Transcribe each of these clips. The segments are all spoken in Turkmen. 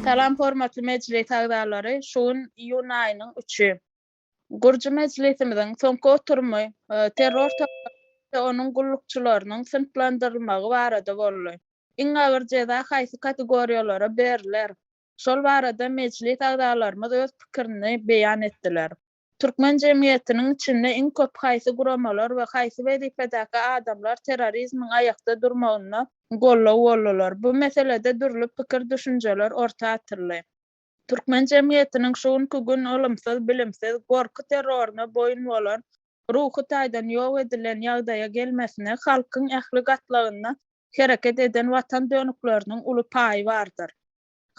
Salam hormatly mejlis agdalary, şuň iýun aýynyň 3-ü. Gurji mejlisimiziň soňky oturumy terror tapdy onuň gullukçylarynyň sınıflandyrylmagy barada boldy. Iň agyr jeza haýsy kategoriýalara beriler. Şol barada mejlis agdalarymyz öz pikirini beýan etdiler. Türkmen jemgyýetiniň içinde iň köp haýsy guramalar we haýsy wezifedäki adamlar terrorizmiň aýakda durmagyna gollaw boldylar. Bu meselede dürli pikir düşünjeler orta atyrly. Türkmen jemgyýetiniň şuňky gün olumsuz, bilimsiz, gorky terroryna boýun bolan, ruhy taýdan ýok edilen ýagdaýa gelmesine halkyň ähli gatlagyna hereket eden watan dönükleriniň uly paýy bardyr.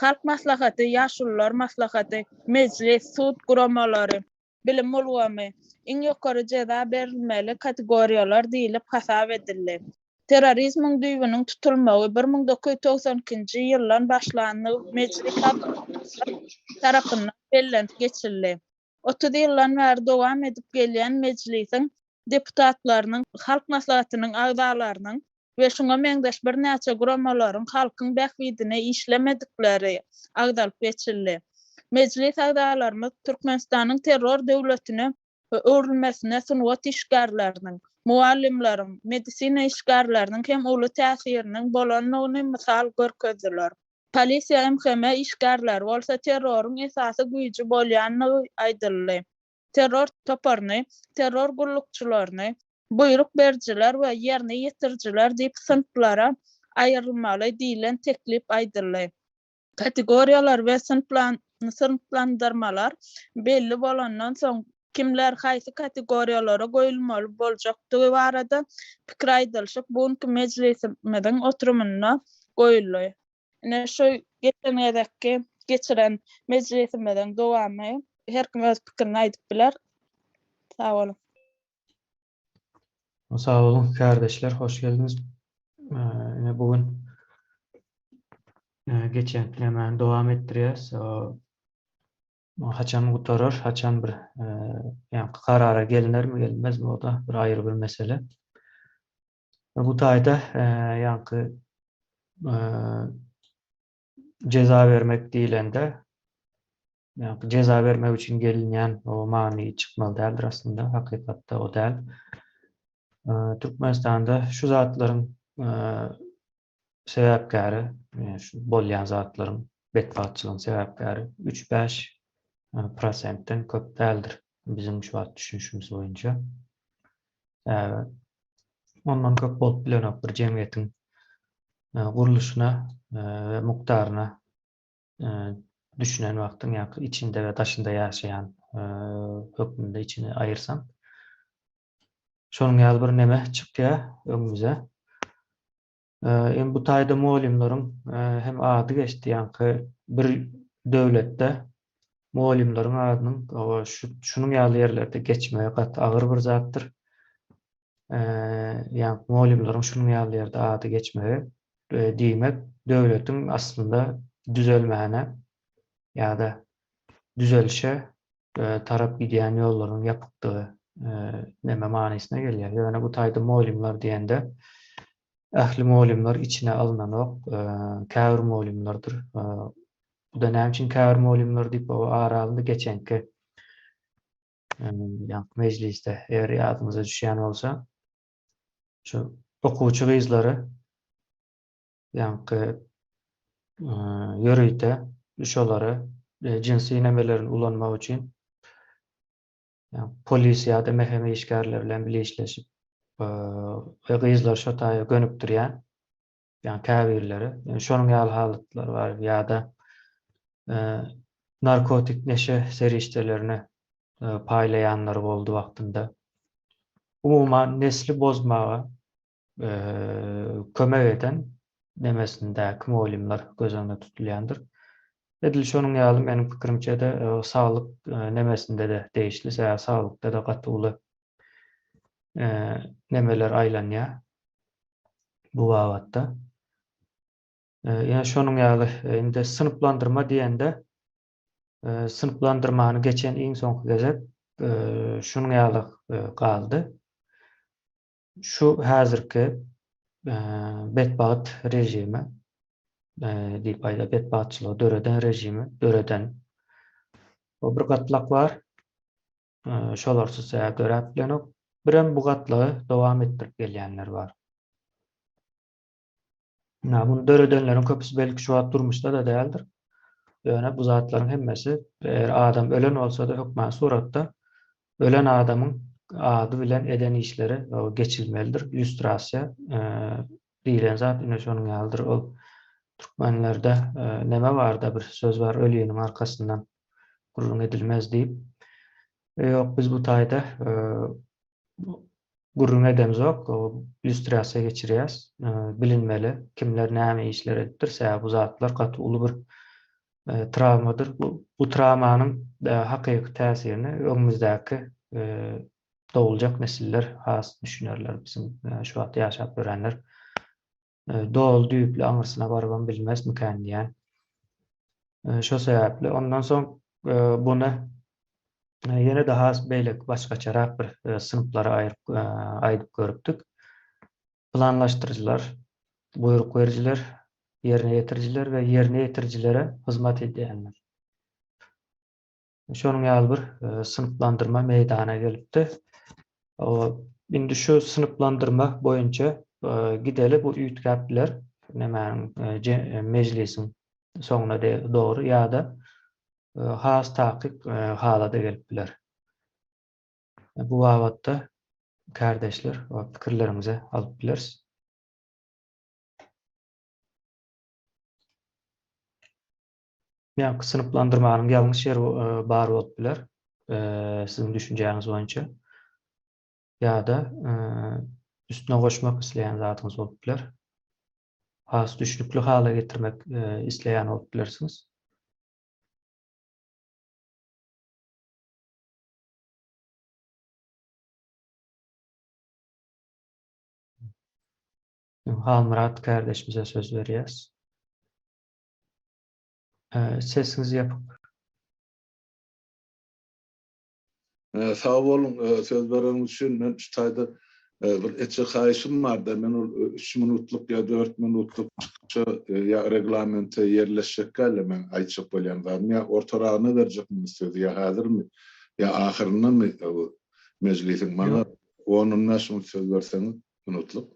Halk maslahaty, ýaşullar maslahaty, mejlis, sud guramalary, bilim ulgamy, iň ýokary jeza berilmeli kategoriýalar diýilip hasap edildi. Terrorizmiň düýbüniň tutulmagy 1992-nji ýyldan başlanyp mejlis tarapyndan bellenip geçirildi. 30 ýyldan bäri dowam edip gelýän mejlisiň deputatlarynyň, halk maslahatynyň agdalarynyň we şoňa meňdeş bir näçe guramalaryň halkyň bähbidine işlemedikleri agdalyp geçirildi. Mejlis agdalarymyz Türkmenistanyň terror döwletine öwrülmesine sunwat işgärleriniň, muallimleriň, medisina işgärleriniň hem uly täsiriniň bolanyny mysal görkezdiler. Polisiýa MHM işgärler bolsa terroryň esasy güýji bolýanyny aýdyldy. Terror toparny, terror gullukçylaryny, buyruk berjiler we ýerine ýetirjiler diýip sınıflara aýrylmaly diýilen teklip aýdyldy. Kategoriýalar we sınıflandyrmalar belli bolandan soň kimler haýsy kategoriýalara goýulmaly boljakdygy barada pikir aýdylşyp buňky mejlisimiziň oturumuna goýuldy. Ine şu geçiren mejlisimiziň dowamy her kim öz pikirini aýdyp biler. Sag bolun. Sağ olun kardeşler, hoş geldiniz. Yine bugün geçen hemen devam ettireceğiz. Haçan gutarır, haçan bir yani karara gelinir mi gelinmez mi o da bir ayrı bir mesele. Bu tayda yankı ceza vermek değilende yani ceza vermek için gelinyen o mani çıkmalı değildir aslında. Hakikatte o değil. Türkmenistan'da şu zatların sebepkari, şu bolyan zatların bedbaatçılığın sebepkari 3-5% köp değildir. Bizim şu an düşünüşümüz boyunca. Ondan köp bolup bilen bir cemiyetin kuruluşuna ve muktarına düşünen vaktin içinde ve taşında yaşayan hükmünde içini ayırsan şonun ýaly bir neme çykýar öňümüze. Bu taýda muallimlaryň hem ady geçdi ýa-ni bir döwletde muallimlaryň adynyň şunun ýaly ýerlerde geçmegi gat agyr bir zatdyr. Ýa-ni muallimlaryň şunun ýaly ýerde ady geçmegi diýmek döwletiň aslında düzelmäne ýa-da düzelişe tarap gidýän ýollaryň ýapykdygy neme manysyna gelýär. Ýöne bu taýda muallimler diýende ähli muallimler içine alınan ok, käbir muallimlerdir. Bu da näme üçin käbir muallimler diýip o aralynda geçenki ýa mejlisde eger ýadymyza düşýän bolsa şu okuwçy gyzlary ýa-ni ýörüýte şolary jinsi nemelerini ulanmak üçin polis ýa-da meheme işgärleri bilen bileşleşip we gyzlar şo taýa gönüpdirýän ýa-ni käbirleri şonuň ýaly halatlary bar ýa-da narkotik neşe serişdelerini paýlaýanlar boldy wagtynda. Umuman nesli bozmaga kömek eden nemesindäki muallimler göz öňünde tutulýandyr. Edil şonuň ýaly meniň pikirimçe de sağlyk nemesinde de değişli, sağlykda da gatyly nemeler aýlanýar bu wagtda. Ýa şonuň ýaly indi sınıflandyrma diýende sınıflandyrmany geçen iň soňky gezek şonuň ýaly galdy. Şu häzirki bedbaat rejimi diýip aýda bedbatçylygy döreden rejimi, döreden o bir gatlak bar. Şolarsy göräp bilenok birem bu gatlygy dowam etdirip gelýänler bar. Bu döredenlerin köpüsü belki şu an durmuşda da değildir. Yani bu zatların hemmesi eğer adam ölen olsa da hükmen suratda ölen adamın adı bilen eden işleri o geçilmelidir. İllüstrasiya diýilen zat ine şonuň ýalydyr. O Türkmenlerde neme var da bir söz var ölýäniň arkasından gurrun edilmez diýip. Yok biz bu taýda gurrun edemiz ok. O illüstrasiya geçirýäs. Bilinmeli kimler näme işler etdirse bu zatlar gaty uly bir travmadır. Bu travmanın hakyky täsirini öňümüzdäki dowuljak nesiller has düşünýärler. Bizim şu wagt ýaşap görenler dol düýüpli aňyrsyna barban bilmez miken diýen. Şo sebäpli ondan soň buny ýene daha beýlek başgaçarak bir sınıflara aýdyp görüpdik. Planlaşdyrjylar, buyruk berjiler, yerine ýetirjiler we yerine ýetirjilere hyzmat edýänler. Şonuň ýaly bir sınıflandyrma meýdana gelipdi. Indi şu sınıflandyrma boýunça gideli bu üýtgäpler nämäň mejlisiň soňuna dogry ýa-da has takyp halada gelipdiler. Bu wagtda kardeşler o pikirlerimize alyp bileriz. Yani sınıflandırmanın yanlış yeri bar bolup biler. Sizin düşünjäňiz boýunça. Ya da üstüne goşmak isleýän zatyňyz bolup biler. Has düşnükli hala getirmek isleýän bolup bilersiňiz. Halmurat kardeşimize söz berýäs. Sesinizi yapıp. Sağ olun söz bereniz üçin. Men şu taýda bir etçe haýyşym bar da men ol 3 minutluk ya 4 minutluk ya reglamente yerleşjek galy men aýtjak bolýan barmy ya ortaragyny berjekmi sözi ya hazırmy ya ahyryny mı mejlisiň mana onun näşe söz berseňiz minutluk.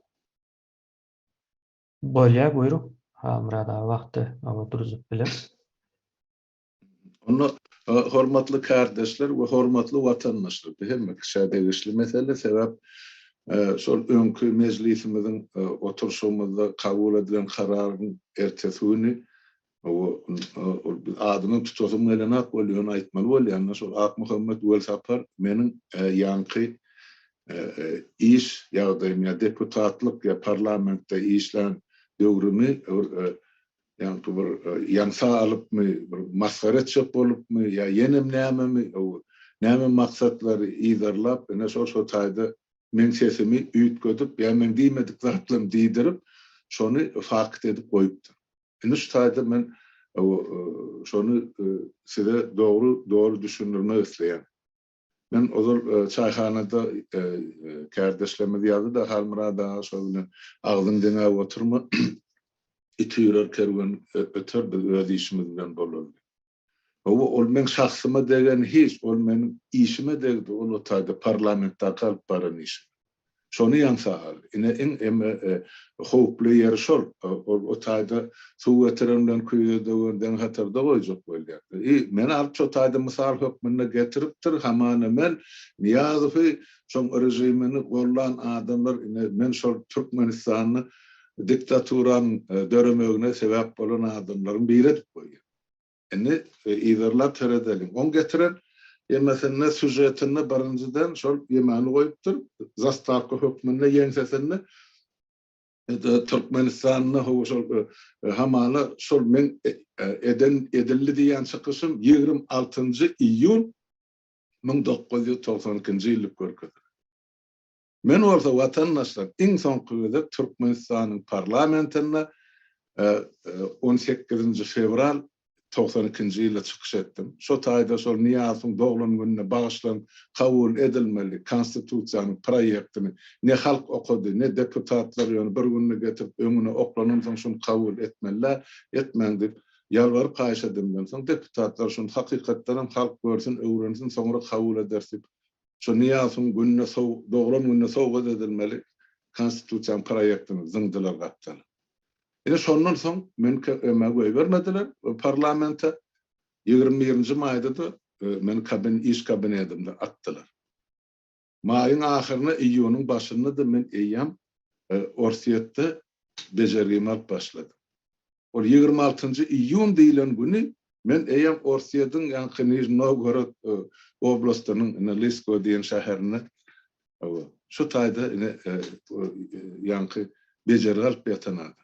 Bolýa buyruk. Halmurat wagty oturup biler. Onu hormatly kardeşler we hormatly watandaşlar hem kişädegişli mesele sebäp şol öňkü mejlisimiziň oturuşymyzda kabul edilen kararyň ertesini o adyny tutuşum gelenat bolýan aýtmaly bolýan şol Ak Muhammed Wel Sapar meniň ýanky iş ýagdaýym ya deputatlyk ya parlamentde işlen döwrümi yani bir yansa alıpmy, bir masgaret çöp bolupmy ya yenem näme näme maksatlary ýydarlap, ene şo taýda men sesimi üýtgödüp, ya men diýmedik zatlarym diýdirip, şonu fakt edip goýupdyr. Ene şu taýda men şonu size doğru düşündirmek isleýän. Men ozal çaýhanada kardeşlerime ýaly da Halmurat da şo bilen agdyň deňe oturma itiýler kerwen öter bir öz işimiz bilen bolardy. Ol men şahsyma degen hiç, ol meniň işime degdi, ol taýda parlamentda kalyp baran iş. Şonu ýansal. Ine en howply ýer şol. O taýda suw getirenden küýdeden hatarda goýjak bolýar. Men alyp şo taýda mysal hökmüne getiripdir, hamana men Niýazowy şoň rejimini gollan adamlar men şol Türkmenistanyny diktaturan döremegine sebäp bolan adamlaryň biri edip goýýar. Ene ýydarlap teredelim. On getiren mesela süjetini birinjiden şol ýemany goýupdyr. Zastavka hökmüne ýeňsesini Türkmenistanyny şol hamana şol men edildi diýen çykyşym 26 iyun 1992 ýyly görkezdi. Men orada watandaşlar iň soňky Türkmenistanyň parlamentine 18 fevral 92-nji ýylda çykyş etdim. Şo taýda şol Niýazowyň doglan gününe bagyşlan kabul edilmeli konstitusiýanyň proýektini ne halk okudy, ne deputatlar ýöne bir gününe getirip öňüne oklanansoň şonu kabul etmeliler, etmeň dip ýalbaryp gaýşadymdan soň deputatlar şonu hakykatdan halk görsün, öwrensin, soňra kabul edersip şo Niýazowyň gününe doglan gününe sowgat edilmeli konstitusiýanyň proýektini zyňdylar gatdylar. Ene şondan soň men öýe bermediler. Parlamenta 21-nji maýda da men iş kabinetimde atdylar. Maýyň ahyryna iýunyň başynda da men eýýäm orsiýetde bejergim alyp başladym. Ol 26-njy iýun diýilen güni men eýýäm orsiýetin ýa-ni Nizhny Novgorod oblastynyň Lisko diýen şäherine şu taýda ýa-ni bejergi alyp ýatanady.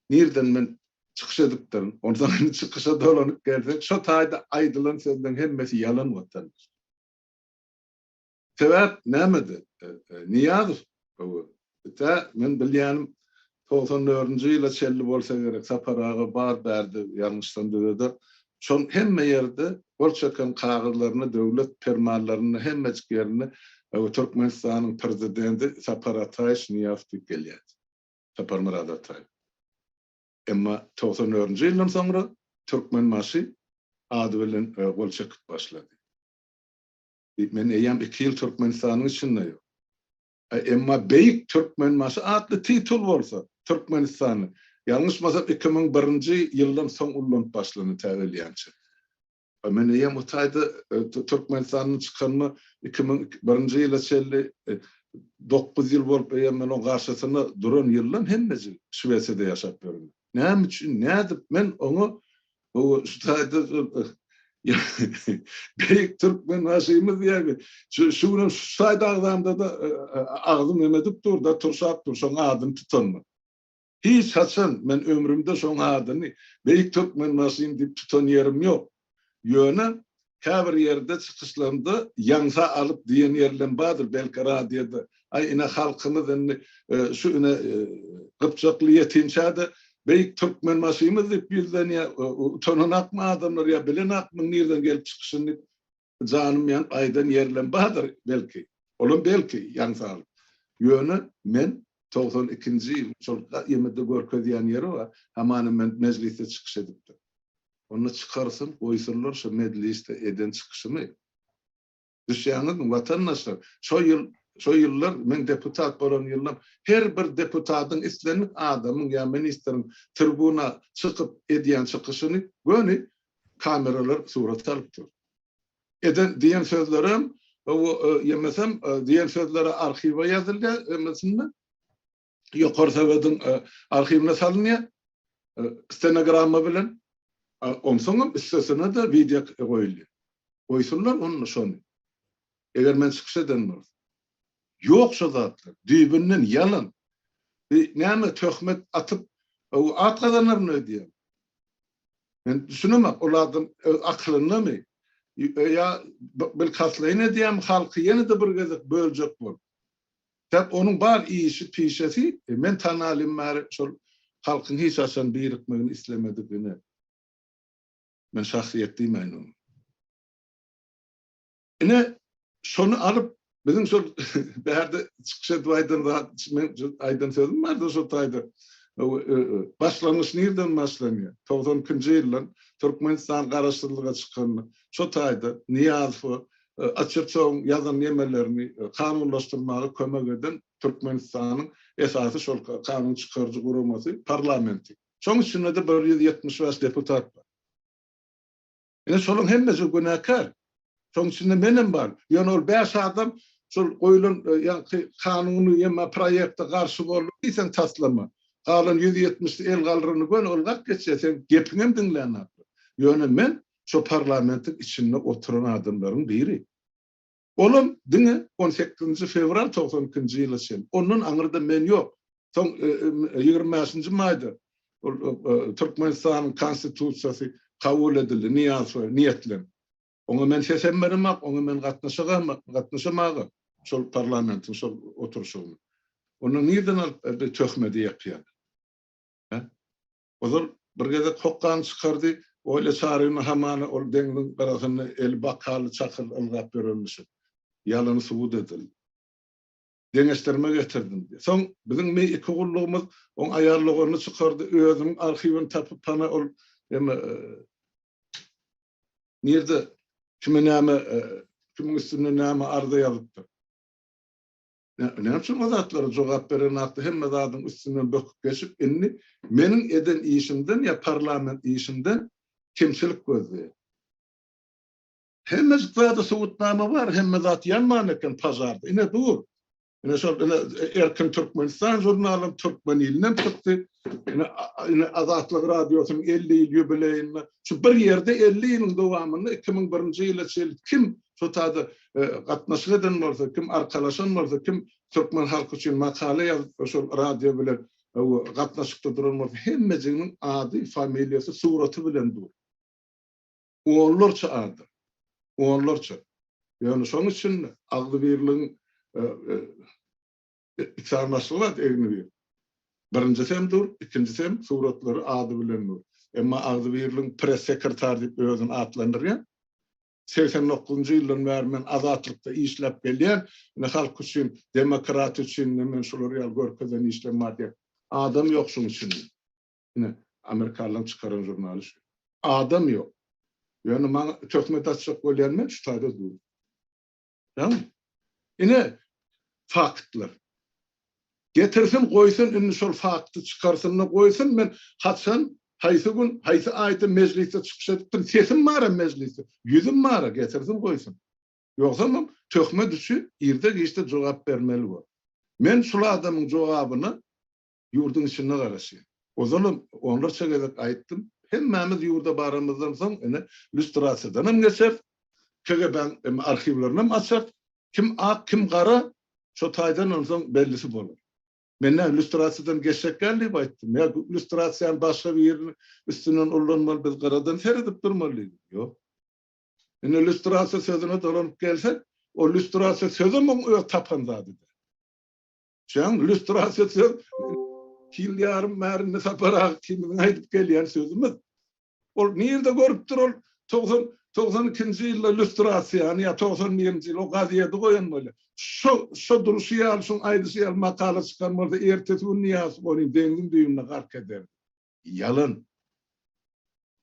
Nirden men çykyş edipdim. Ondan çykışa dolanyp gelsek, şo taýda aýdylan sözden hemmesi ýalan bolýar. Sebäp nämede? Niýazow. Men bilýänim 94-nji ýyla çelli bolsa gerek, saparaga bar berdi, ýalňyşdan döwede. Şon hemme ýerde bolçakan kagızlaryny, döwlet permanlaryny, hemmecik ýerini Türkmenistanyň prezidenti Sapar Ataýew Niýazow gelýär. Sapar Murad Ataýew. Emma 94-nji ýyldan soňra Türkmen maşy ady bilen bolçak başlady. Men eýýäm 2 ýyl Türkmenistanyň içinde ýok. Emma beýik Türkmen maşy adly titul bolsa Türkmenistany ýalňyşmasam 2001-nji ýyldan soň ullanıp başlany täwelýänçi. Men eýýäm o taýda Türkmenistanyň çykanyny 2001-nji ýyla çelli 9 ýyl bolup eýýäm men o garşysyna duran ýyllan hemmesi Şwesiýede ýaşap göründüm. Näme üçin nädip men onu o taýda beýik Türkmen maşymyz diýägi şuňa taýda agdamda da agdym emedip dur da turşap dur şoň adyny tutanma. Hiç haçan men ömrümde şoň adyny beýik Türkmen maşym diýip tutan ýerim ýok. Ýöne her ýerde çykyşlarynda ýaňsa alyp diýen ýerler bardyr belki radioda. Ay ine halkymyz şu ine Gıpçakly ýetimçäde beýik Türkmen maşymyz diýip bizden utananakmy adamlar ýa bilenakmy nirden gelip çykyşyny janym ýan aýdan ýerler bardyr belki. Olum belki ýaňsa alyp. Ýöne men 92-nji ýyl şol ýemede görkezýän ýeri bar. Hamany men mecliste çykyş edipdim. Onu çıkarsın, koysunlar şu mecliste eden çıkışımı. Düşýäňiz vatandaşlar, şo yıllar men deputat bolan ýyllar her bir deputatyň islenip adamyň ýa ministriň tribuna çykyp edýän çykyşyny göni kameralar surat alypdyr. Eden diýen sözlerim ýemesem diýen sözleri arhiwa ýazylýar emesinde ýokary sewedyň arhiwine salynýar stenogramma bilen omsoňam üstesine de video goýulýar. Goýsunlar onu şonu. Eger men çykyş eden bolsa. Ýok şo zatlar. Düýbünden ýalan. Näme töhmet atyp atgadanlaryny ödýär. Men düşünemem olardyň aklynamy ýa bilkaslyny diýem halky ýene de bir gezek böljek bol. Täp onuň bar işi pişesi men tanalim mär şol halkyň hiç aşan birikmegini islemedigini men şahsiýetli meýnum. Ine şonu alıp bizim şol berde çykyş edýän aýdan sözüm bardy şo taýda. Başlanýyş nirden başlanýar? 92-nji ýyldan Türkmenistan garaşdyrlyga çykany şo taýda Niýazow açypçoň ýazan nemelerini kanunlaşdyrmagy kömek eden Türkmenistanyň esasy şol kanun çykarjy guramasy parlamenti. Şoň üçin de 175 deputat bar. Ene şolun hemmesi günäkär. Şoň içinde menem bar. Ýöne ol 5 adam şol goýulan kanuny ýa proýekte garşy bolup diýsen taslama. Galan 170 el galryny gön olgak geçse sen gepiňem diňlän. Ýöne men şo parlamentin içinde oturan adamlaryň biri. Olum diňe 18-nji fevral 92-nji ýyla şen. Onun aňyrda men ýok. Soň 25-nji maýda Türkmenistanyň konstitusiýasy kabul edildi, niýetlen. Oňa men sesem bermek, oňa men gatnaşamagam şol parlamentin şol oturuşyny. Onu nirden töhmedi ýapýar. Ozal bir gezek hokkan çykardy, öyle çağrını hamana ol dengin qarasını el bakalı çakıl ılgap verilmişim. Yalanı subut edildi. Deňeşlerime getirdim diye. Son bizim iki kulluğumuz on ayarlığını çıkardı. Özüm arşivini tapıp bana ol nerede kimin näme kimin üstüne näme arda yazıptı. Ne için o zatlara cevap veren attı hem adamın üstünden bakıp geçip inni menin eden işimden ya parlament işimden kimçilik gözü. Hem zıttı soğutnama var hem zat yanmanıken pazarda. Ine dur. Ine Erkin Türkmenistan jurnalım Türkmen ilinden çıktı. Ine Azatlık Radyosu'nun 50 yıl yübileyinine. Şu bir yerde 50 yılın devamını 2001 yıla kim sotada katnaşık eden olsa, kim arkalaşan olsa, kim Türkmen halkı için makale yazıp radyo bilen katnaşıkta duran olsa hemmecinin adı, familyası, suratı bilen dur. Oğullarça adı. Oğullarça. Yani son için Ağlı Birliğin iktarnaşlığı var evini bir. Birincisi hem dur, ikincisi hem suratları adı bilen dur. Ama Ağlı Birliğin pres sekreter deyip özünü adlanır ya. 89. yılın vermen azatlıkta işlep gelen, halk için, demokrat için, men şuları yal görkeden işlem var diye. Adam yok şunun için. Amerikalı'nın çıkaran jurnalist. Adam yok. Yani bana tökmet açacak ölenmen şu tayda dur. Tamam mı? Yine faktlar. Getirsin koysun, ünlü sol faktı çıkarsın koysun, ben hatsan, haysı gün, haysı ayda mecliste çıkış edip, sesim mara mecliste, yüzüm mara getirsin koysun. Yoksa mı tökme düşü, irde geçti cevap vermeli var. Men şula adamın cevabını yurdun içine karışıyım. O zaman onlar çekerek ayıttım. Hem Mehmet yurda baramızdan sonra lüstrasyondan geçer. KGB'nin arşivlerinden açar. Kim ak, kim kara, şu taydan ondan bellisi olur. Menden lüstrasyadan geçecek geldi bayttım. Ya lüstrasyan başka bir yerin üstünden ullanmalı, biz karadan seyredip durmalıydık. Yok. Yani lüstrasya sözüne dolanıp gelsek, o lüstrasya sözü mü tapandadı da. Can lüstrasya söz, kil yarım merinde sapara kimin aydıp geliyen sözümüz. O nerede görüp dur ol 92. yılda lüstrasya yani ya 91. yıl o gaziyede koyan böyle. Şu duruşu yalsın aydısı yal makale çıkarmalı ertesi gün niyaz onu dengin düğününe kark eder. Yalan.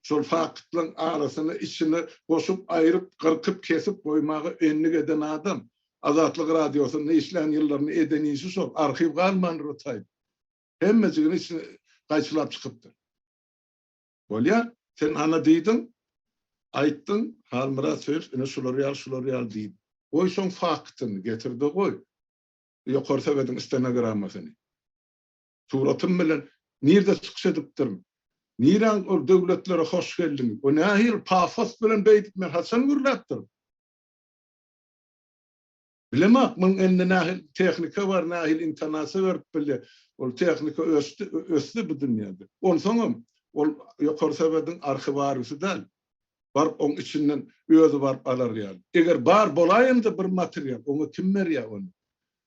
Şol faktların arasını içine koşup ayırıp kırkıp kesip koymağı önlük eden adam. Azatlık Radyosu'nun işleyen yıllarını eden işi sol. Arşiv kalman rotaydı. Hemmecinin içine kaçılap çıkıptır. Olya sen ana deydin, ayttın, halmıra söz, yine şuları yal deydin. Oy son faktını getirdi koy. Yokarsa bedin stenogrammasını. Suratım bilen, nerede çıkış edip durun? Niran o devletlere hoş geldin. O nahil pafos bilen beytip men Hasan gürlattır. Bilemek, bunun eline nahil teknika var, nahil intanası var bile. O teknika östü bu dünyada. On sonra, o yokarsa bedin arşivarisi değil. Barıp onun içinden özü barıp alar yani. Eğer bar bolayım da bir materyal, onu kim ver ya onu?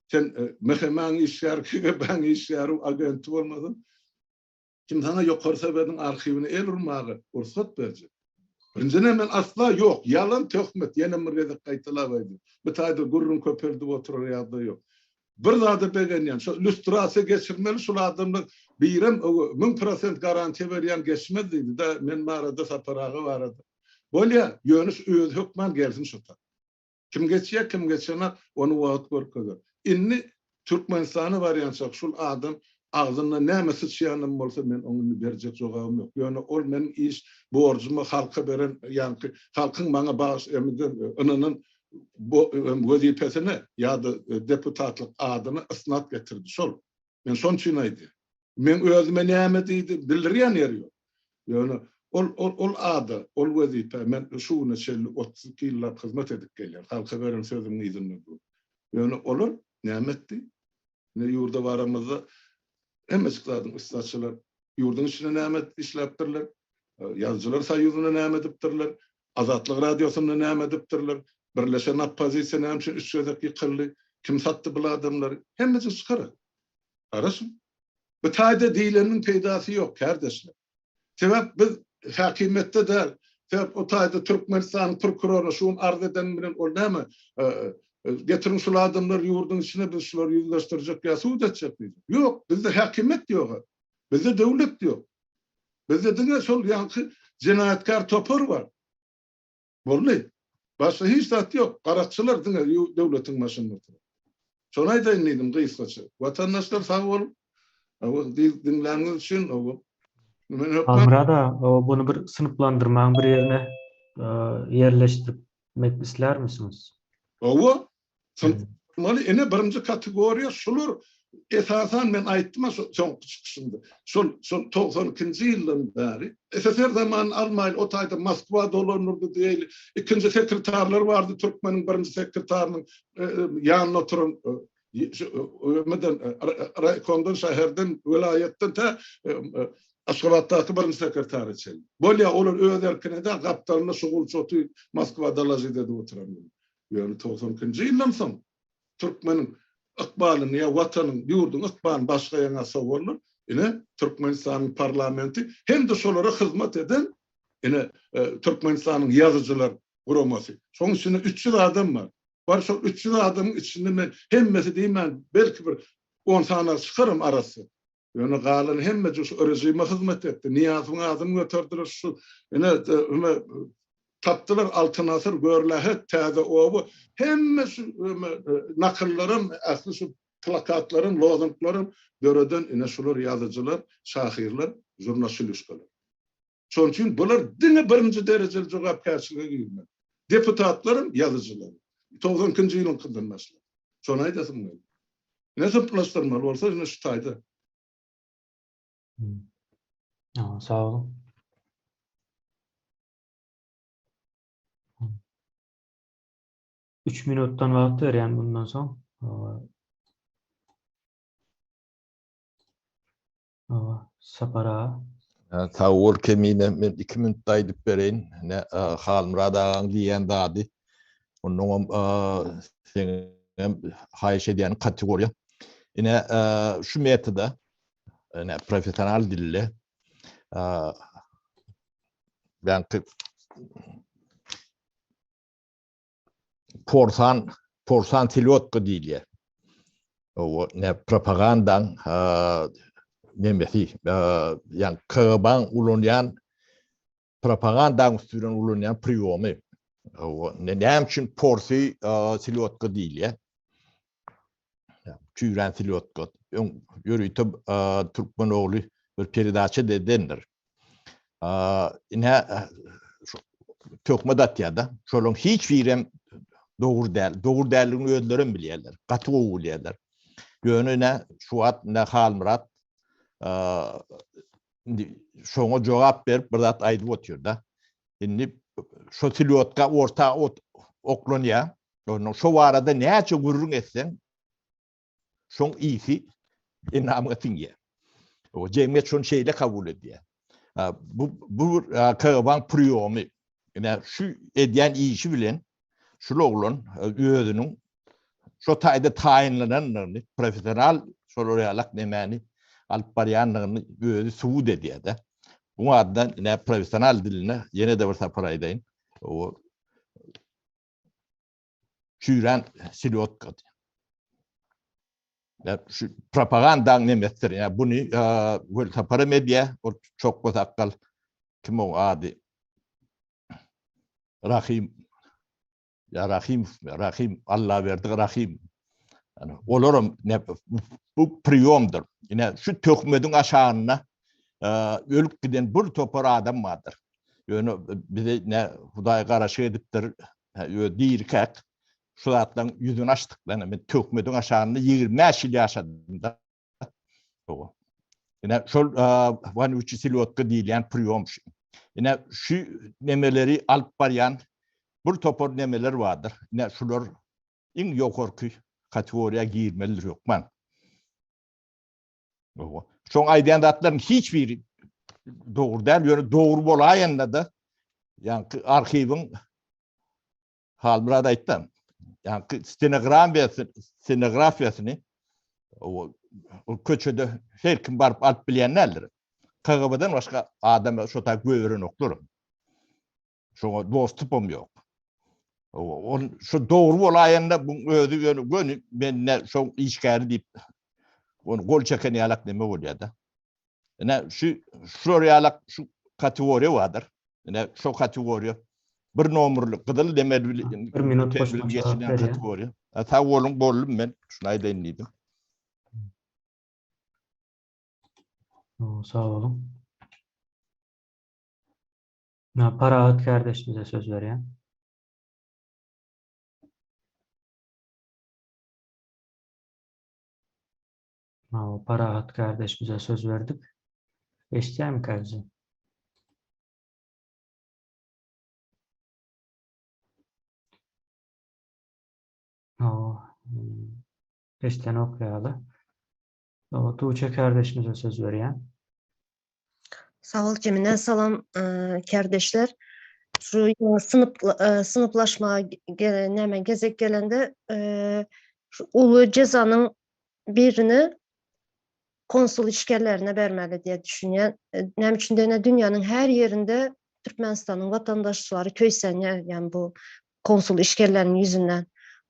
Sen mehemen işler, ben işlerim, agenti olmadın. Kim sana yokarsa bedin arşivini el urmağı, ursat verecek. Birincine hemen asla yok. Yalan töhmet. Yine mürgede kaytılamaydı. Bir tayda gurrun köpürdü oturur yağda yok. Bir zada beğeniyen, şu lüstrasya geçirmeli, şu adamla birem 1000% garanti veriyen geçmediydi da men marada saparağı vardı. Böyle yönüş öz hükman gelsin şuta. Kim geçiyor, kim geçene onu vaat korkuyor. İnni Türkmenistan'ı varyansak şu adam ağzında nämesi çıyanım olsa men onu verecek cevabım yok. Yani ol men iş borcumu halka veren yani halkın bana bağış emiden önünün bu vazifesine ya da deputatlık adını ısnat getirdi. Sol. Men son çinaydı. Men özüme nämediydi bildirýän ýeri ýok. Yani ol adı, ol vazife men şu neçeli 32 yıllar hizmet edip gelýär. Halka veren sözüm izinli bu. Yani olur nämetdi. Ne yurda varamızda emeskladın istatçılar yurdun içine nämet işlepdirler. Yazıcılar sayıdına nämet edipdirler. Azatlyk Radyosu'na nämet edipdirler. Birleşen opozisiýa näme üçin üç sözek ýykyldy. Kim satdy bu adamlar? Hemmesi çıkara. Arasın. Bu taýda diýlenin peýdasy ýok kardeşler. Sebäp biz hakimette de o tayda Türkmenistan prokuroru şuun arz eden bilen ol näme getirin şul adamlar yurdun içine biz şular yüzleştirecek ya suud edecek miyiz? Yok, bizde hakimet yok. Bizde devlet yok. Bizde dine şol yankı cinayetkar topor var. Bolly. Başka hiç zat yok. Qarakçılar dine devletin başında oturuyor. Şonay da inledim kıyıskaça. Vatandaşlar sağ ol. Dinleriniz için Amrada bunu bir sınıflandırmanın bir yerine yerleştirmek ister misiniz? Owo sınıflandırmalı ene birinci kategoriya şular esasen men aytdyma soň çıkışında. Şol 92-nji ýyldan bäri SSR zaman Almanya o taýda Moskwa dolanırdı diýeli. İkinci sekreterler vardı Türkmenin birinci sekreterinin ýanyna oturan ömeden raykondan şäherden welaýetden ta aşgabatdaky birinci sekreter için. Bolýa olar öz erkine de gaptalyna şugul çotu Moskvada lazide oturan. Yani 92-nji ýyldan soň Türkmenin ykbalyny ya watanyň ýurdun ykbalyny başga ýana sowurlar. Ine Türkmenistanyň parlamenti hem de şolara hyzmat eden ine Türkmenistanyň ýazyjylar guramasy. Şoň içinde 300 adam var. Var şol 300 adamyň içinde men hemmesi diýmän belki bir 10 sana çykarym arasy. Yani galan hemme şu rejime hyzmat etdi. Niýazyň adyny götürdiler şu ine taptılar Altın Asır görlähet täze obu hemme nakıllarım aslı şu plakatlarım lozunglarım göreden ine şular ýazyjylar şahirler jurnalistler. Şoň üçin bular dine birinci derejeli jogapkärçiligiňe girýär. Deputatlarım ýazyjylar 92-nji ýylyň kıldanmaşlar. Şonu aýdasym men. Näse plastarmaly bolsa ine şu taýda. Sağ olun. Üç minuttan wagt berýän bundan soň. Sapara. Tawur kemine men 2 minut aýdyp bereýin. Halmradaň diýen dady. Onuň haýyş edýän kategoriýa. Ine şu metoda profesional dille porsan tilotko diýilýär. O propagandaň nemesi yani kağban ulanyan propagandaň üstüne ulanyan priyomy. O näme üçin porsi tilotko diýilýär. Çüren tilotko. Ýörüýtip Türkmen ogly bir peridaça dedendir. Ine tökmedat ýa-da şolun hiç birem doğru däl. Doğru dälligini özlerim bilýärler. Gaty bolýarlar. Ýönüne şuat ne halmrat şoňa jogap berip bir zat aýdyp oturýar-da. Indi şo tilotka orta oklanýar. Şo arada näçe gurrun etsen şoň iyisi inamga tiňýär. O jemgyýet şonu şeýle kabul edýär. Bu kağban priyomy. Ine şu edýän işi bilen şu oglan özüniň şu taýda taýinlenenlerini profesional şolary nemäni alyp barýanlygyny özü suwud edýär-de. Bu addan ine profesional diline ýene de bir sapar aýdaýyn. O şüren silotka. Şu propagandaň nemesdir. Yani bunu böyle sapar medya o çok bozakkal kim o ady Rahim Allah verdi Rahim. Yani olaram bu priyomdur. Yine şu tökmedin aşağına ölüp giden bir topar adam vardır. Yani bize ne Hudaý garaşy edipdir. Diýirkek şu zatdan yüzünü açtık. Yani tökmedin aşağına 20 ýyl ýaşadym da. Yine şol van üçi silotka diýilýän priyom. Yine şu nemeleri alyp barýan bir topar nemeler vardır. Yine şular iň ýokarky kategoriýa girmelidir ýokman. Şoň aýdýan zatlaryň hiç biri dogry däl, ýöne dogry bolaýanda da ýani arhiwiň halmrada aýtdym. Yani stenografiýasyny o köçede her kim barıp alıp bilýänler. KGB'den başka adamı şota göğeren oklurum. Şoňa dostupum ýok. On şu doğru bolayanda bu ödü gönü ben ne şu işgäri diýip onu gol çeken ýalak neme bolýar-da. Ne şu ýalak şu kategoriýa wadyr. Ne şu kategoriýa bir nomurly gydyl demeli Bir minut boşuna cevap ver ya. kategoriýa. Ta bolum bollum men şunu aýdaýyn diýdim. Sağ olun. Parahat kardeşimize söz veriyorum. Parahat kardeşimize söz verdik. İsteyen mi kardeşim? İsteyen okuyalı. Tuğçe kardeşimize söz veriyorum. Sağ ol Cemile. Salam kardeşler. Şu sınıflaşma gezek gelende şu ulu cezanın birini konsul işgallerine vermeli diye düşünüyorum. Nem için de dünyanın her yerinde Türkmenistan'ın vatandaşları köysenler yani bu konsul işgallerinin yüzünden.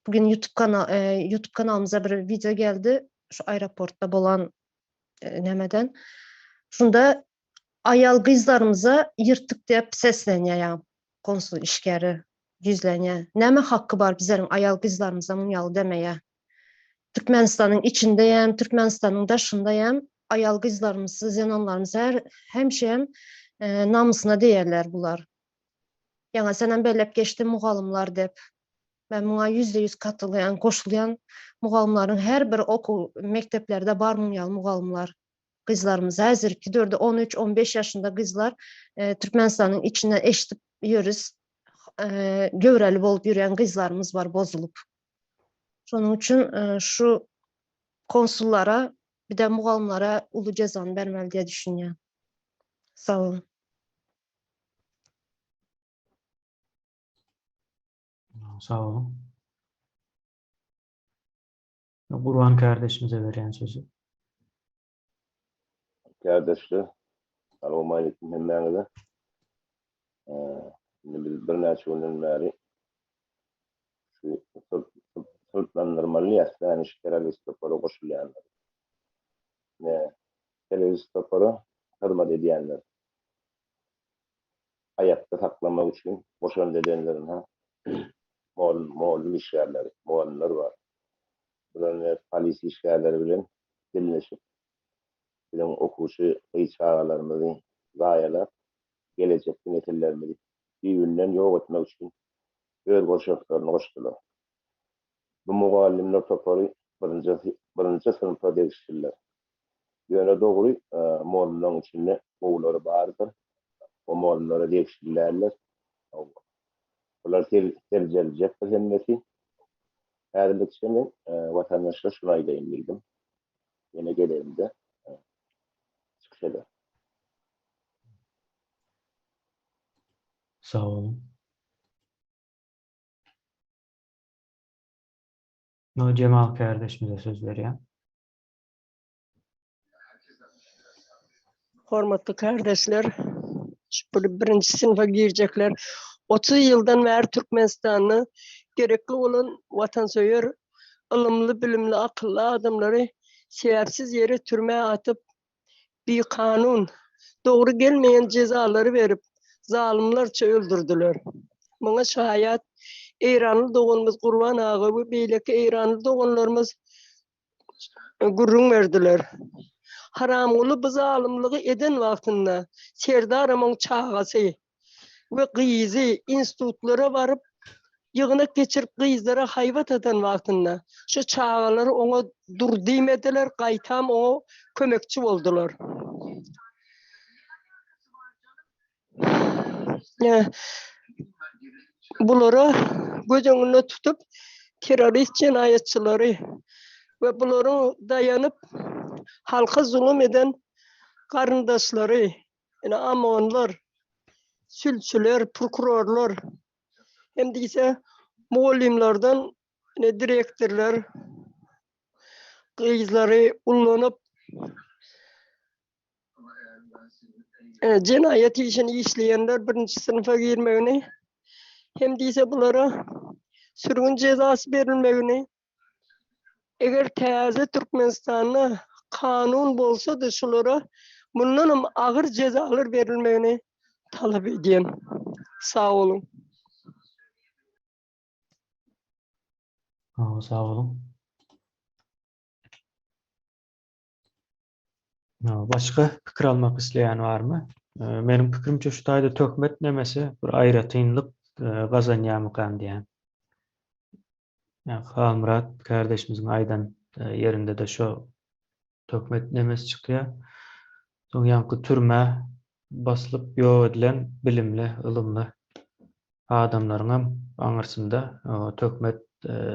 Bugün YouTube kanalımıza bir video geldi. Şu aeroportta bolan nemeden. Şunda ayal kızlarımıza yırtık deyip sesleniyor konsul işgari yüzleniyor. Neme hakkı var bizlerin ayal kızlarımıza munyalı demeye. Türkmenistan'ın içindeyim, Türkmenistan'ın dışındayım. Ayal kızlarımızı, zenonlarımızı hem namusuna değerler bunlar. Yani senen belep geçti muğalımlar deyip. Ben buna %100 katılayan, koşulayan muğalımların her bir okul, mekteplerde var muğalımlar. Kızlarımız hazırki 13-15 yaşında kızlar Türkmenistan'ın içinden eşitip yürüz. Gövreli olup yürüyen kızlarımız var bozulup. Onun için şu konsullara bir de muğalımlara ulu cezanı vermeli diye düşünüyorum. Sağ olun. Sağ olun. Burhan kardeşimize veren sözü. Kardeşler, selamun aleyküm hemmeğine. Biz bir neçe günden beri şu sırtlandırmalı yaslan işgal istoporu koşulayanlar. Televistoporu hırmat edenler. Hayatta saklamak için boşan edenlerin Moğol işgalleri, Moğollar var. Bunların polis işgalleri bilen dinleşip bizim okuşu çağlarımızın gayeler gelecek nesillerimizi birbirinden yok etmek için öz koşullarını koştular. Bu muallimler toparı birinci sınıfta değiştirirler. Yöne doğru Moğolların içinde oğulları vardır. O Moğollara değiştirirlerler. Bunlar tercih edilmesi. Her bir kişinin vatandaşlar şuna aydayım bildim. Yine geleyim de. Çıkışa. Sağ olun. Cemal kardeşimize söz veriyorum. Hormatly kardeşler, birinci sınıfa girecekler. 30 yıldan beri Türkmenistan'ı gerekli olan vatansever, ılımlı, bilimli, akıllı adamları sebepsiz yere türmeye atıp bir kanun, doğru gelmeyen cezaları verip zalimlerce öldürdüler. Buna şayet İranlı doğanımız Kurban Ağa ve beyleki İranlı doğanlarımız gurrun verdiler. Haramlı bu zalimliği eden vaktinde Serdar'ımın çağası ve kıyızı institutlara varıp yığınak geçirip kıyızlara hayvat eden vaktinde şu çağaları ona dur demediler, kaytam o kömekçi oldular. Bunları göz önüne tutup terörist cinayetçileri ve bunları dayanıp halka zulüm eden karındaşları, yani amonlar, sülçüler, prokurorlar, hem de ise muallimlerden direktörler, kızları ullanıp Cinayet işini işleyenler birinci sınıfa girmegini, hem değilse bunlara sürgün cezası verilmegini, eger täze Türkmenistan'da kanun bolsa da şulara bundan hem ağır cezalar verilmegini talap edýän. Sağ olun. Sağ olun. Başka pikir almak isteyen var mı? Benim pikirimçe şu taýda tökmet nemesi bir aýra tynlyk gazanýamykan diýen. Halmurat kardeşimizin aydan yerinde de şu tökmet nemesi çıkıyor. Soň ýanky türme basılıp ýok edilen bilimli, ılımlı adamlaryň hem aňyrsynda tökmet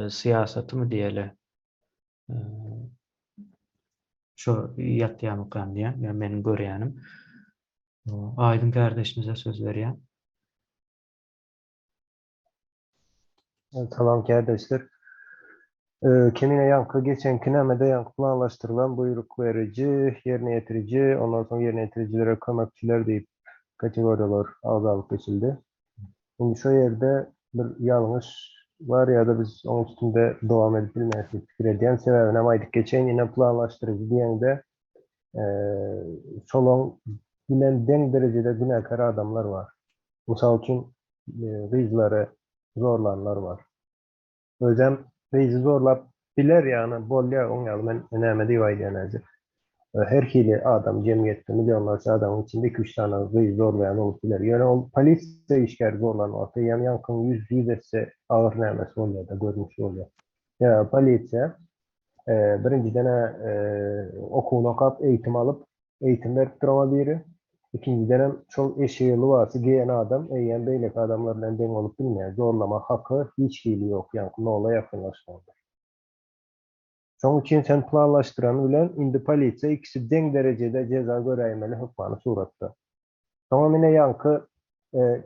siýasaty mı diýeli şu ýatýamykan diýen, meniň görýänim. Aydın kardeşimize söz berýän. Salam kardeşler. Kemine yankı geçen kinemede yankı planlaştırılan buyruk verici, yerine getirici, ondan sonra yerine getiricilere kömekçiler deyip kategoriyalar azalıp geçildi. Şimdi şu yerde bir yanlış var ya da biz onun üstünde devam edip bilmesi fikir ediyen sebebine maydık geçen yine planlaştırıcı diyen de solon bilen den derecede günahkar adamlar var. Misal için rizları zorlananlar var. Özem reisi zorlap biler yani bolya on yalı men önemli vay denezi. Her hili adam cemiyette milyonlarca adamın içinde 2-3 tane reis zorlayan olup biler. Yani o polis de işler zorlanan ortaya yani yankın yüz etse ağır nemesi oluyor da görmüş oluyor. Ya polisiye birinci dene okul okap eğitim alıp eğitim verip durama biri. İkinci dönem çok eşeğli varsa giyen adam, eğen beylek adamlarla denk olup bilmeyen zorlama hakkı hiç hili yok. Yani ne ola yakınlaşmalı. Son için sen planlaştıran bilen indi polisiye ikisi denk derecede ceza göreymeli hükmanı suratta. Sonra yine yankı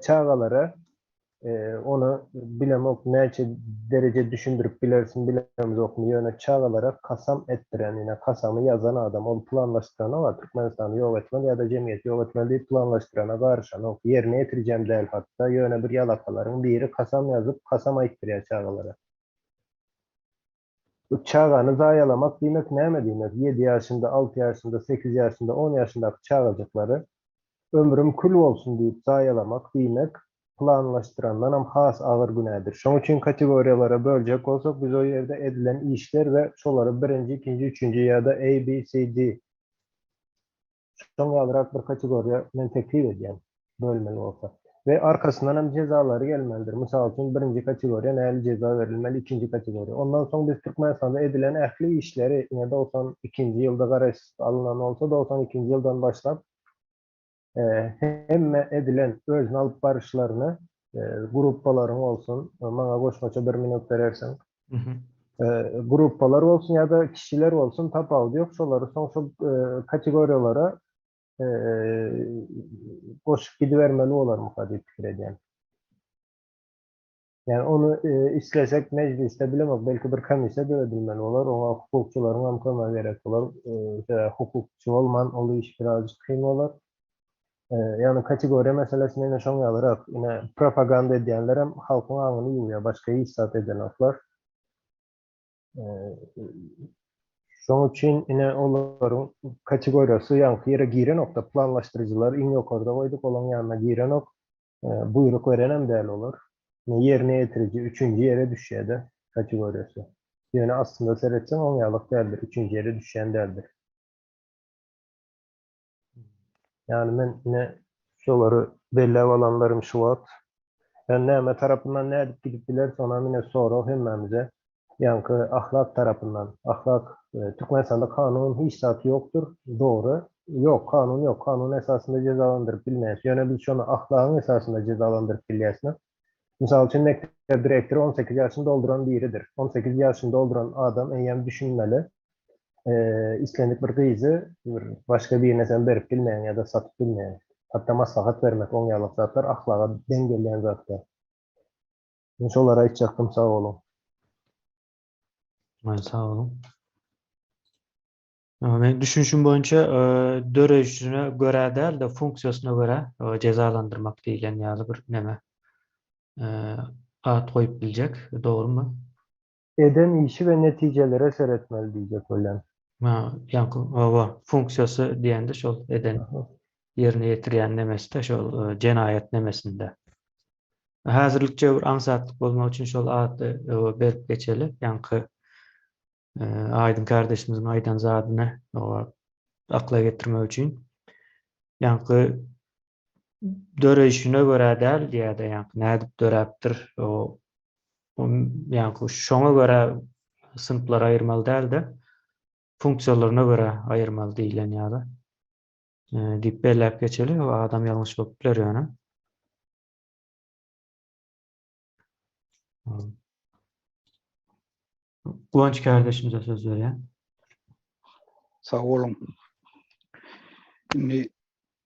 çağalara onu bilemek nece derece düşündürüp bilersin bilemez okunu yöne çağalara kasam ettiren yine kasamı yazan adam onu planlaştırana var. Türkmenistan'ı yok etmeli ya da cemiyeti yok etmeli deyip planlaştırana karışan o yerine getireceğim değil hatta yöne bir yalakaların biri kasam yazıp kasama ittiriyor çağalara. Bu çağanı zayalamak demek ne mi demek? 7 yaşında, 6 yaşında, 8 yaşında, 10 yaşındaki çağacıkları ömrüm kül olsun deyip zayalamak demek planlaştırandan hem has ağır günahdır. Şunun için kategoriyalara bölecek olsak biz o yerde edilen işler ve şoları birinci, ikinci, üçüncü ya da A, B, C, D. Son olarak bir kategoriya ben teklif edeyim bölmeli olsa. Ve arkasından hem cezaları gelmelidir. Misal için birinci kategoriye neyli ceza verilmeli, ikinci kategoriye. Ondan sonra biz Türkmenistan'da edilen ehli işleri yine 92. yılda karşı alınan olsa 92. yıldan başlayıp hem edilen özün alıp barışlarını gruppaların olsun, bana koşmaça 1 minut verersen, gruppalar olsun ya da kişiler olsun tapağı yok, şoları son kategoriyalara koşup gidivermeli olar mukaddi fikir edeyim. Yani onu istesek mecliste bilemek belki bir komisya dövedilmeli olar, ona hukukçuların amkama gerek olar, hukukçu olman olu iş birazcık kıyım olar. Yani kategori meselesini yine şoň alarak yine propaganda edenler hem halkın ağını yuýar, başka hissat edenler. Şoň üçin yine olaryň kategoriýasy ýanky ýere giren nokta planlaşdyrjylar iň ýokarda goýdyk olaň ýanyna giren ok buyruk verenem däl olar. Yerine getirici 3-nji ýere düşýärdi kategoriýasy. Ýöne aslında seretsen oň ýalyk däldir, 3-nji ýere düşýän däldir. Yani men ne şoları bellep alanlarım şu wat. Yani näme tarapından ne edip gidip biler sonra mine sonra hemmemize yankı ahlak tarafından ahlak Türkmenistan'da kanun hiç satı yoktur. Doğru. Yok kanun yok. Kanun esasında cezalandırıp bilmeyiz. Yani biz şunu ahlakın esasında cezalandırıp bilmeyiz. Misal için mektep direktörü 18 yaşını dolduran biridir. 18 yaşını dolduran adam eyyem düşünmeli. İstendik bir kıyızı başka birine sen verip bilmeyen ya da satıp bilmeyen. Hatta maslahat vermek, on yalık zatlar ahlaka dengeleyen zatlar. Şolara hiç çaktım sağ olun. Sağ olun. Men düşünüşüm boyunça döreşine göre değil de funksiyasına göre cezalandırmak diýilen ýaly bir neme at koyup bilecek. Doğru mu? Eden işi ve neticelere seyretmeli diyecek ölen. Yankı funksiyası diýende şol eden Aha. yerine getirýän nemesi de şol jenayet nemesinde. Häzirlikçe bir ansatlyk bolmak üçin şol aty berip geçeli. Yankı Aydın kardeşimizin Aydan zadyny akla getirmek üçin. Yankı döreşine göre däl diýär-de yankı nädip döräpdir o yankı şoňa göre sınıflara ayırmalı däl de funksiýonlaryna göre ayırmalı diýilen ýaly. Diýip belläp geçeli o adam ýalňyş bolup biler ýöne. Guwanç kardeşimize söz berýän. Sağ olun. Şimdi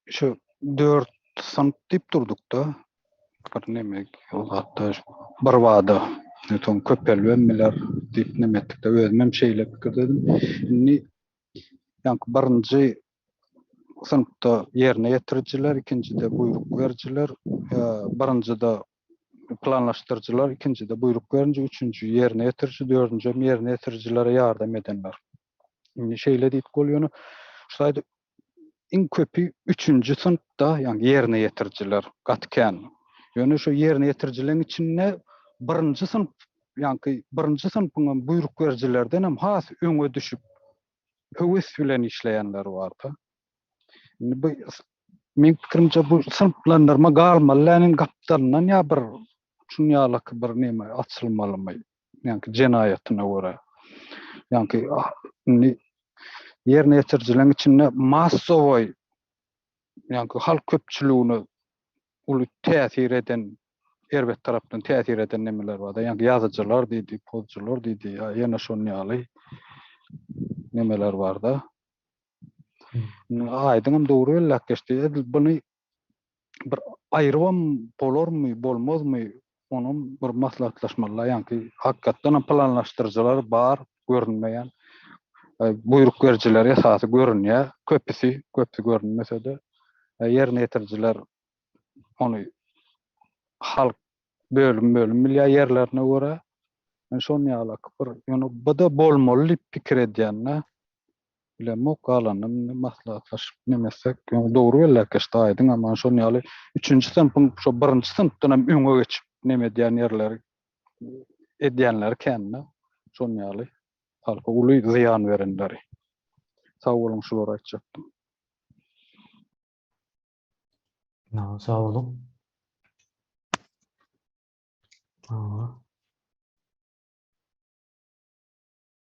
şu 4 sınıf dip durduk da bir nemek hatta bir wada son köpelli ömmeler dip nemetdik de özmem şeyle pikir dedim. Şimdi yani birinci sınıfta yerine getiriciler, ikincide buyruk vericiler, birincide planlaştırıcılar, ikincide buyruk verinci, üçüncü yerine getirici, dördüncü yerine getiricilere yardım edenler. Şimdi şeyle deyip kolyonu, şaydı en köpü üçüncü sınıfta yani yerine getiriciler katken. Yani şu yerine getiricilerin içinde birinci sınıf yani birinci sınıfın buyruk vericilerden hem has öňe düşüp höwes bilen işleyenler vardı. Şimdi bu men pikirimçe bu sınıflandırma galmalyň gapdalynan ya bir şunýalyk bir neme açylmalymy yani jenayetyna göre. Yani yerine getiricilerin içinde massowy yani halk köpçülüğünü ulu täsir eden erbet tarapdan täsir eden nemeler var. Yani yazıcılar diýdi, pozcular diýdi, ýa-da şonýaly nemeler var da. Aýdyňam dogry belläp geçdi. Buny bir aýrywam bolarmy, bolmazmy? Onun bir maslahatlaşmalar, yani hakykatdan planlaşdyrjylar bar, görünmeýän. Buyruk vericiler esasy görünýär, köpüsi görünmese de yerine getiriciler onu halk bölüm bilýär yerlerine göre şonýaly bir ýöne bu da bolmaly pikir edýänler bilemok galanyň maslahatlaşyp nemesek dogry belläp geçdi aýdyň ama şonýaly 3-nji sınıfyň şo 1-nji sınıfdan hem öňe geçip neme diýen yerler edýänler känne şonýaly halka uly ziyan verenleri. Sağ olun şulara açacaktım. Sağ olun.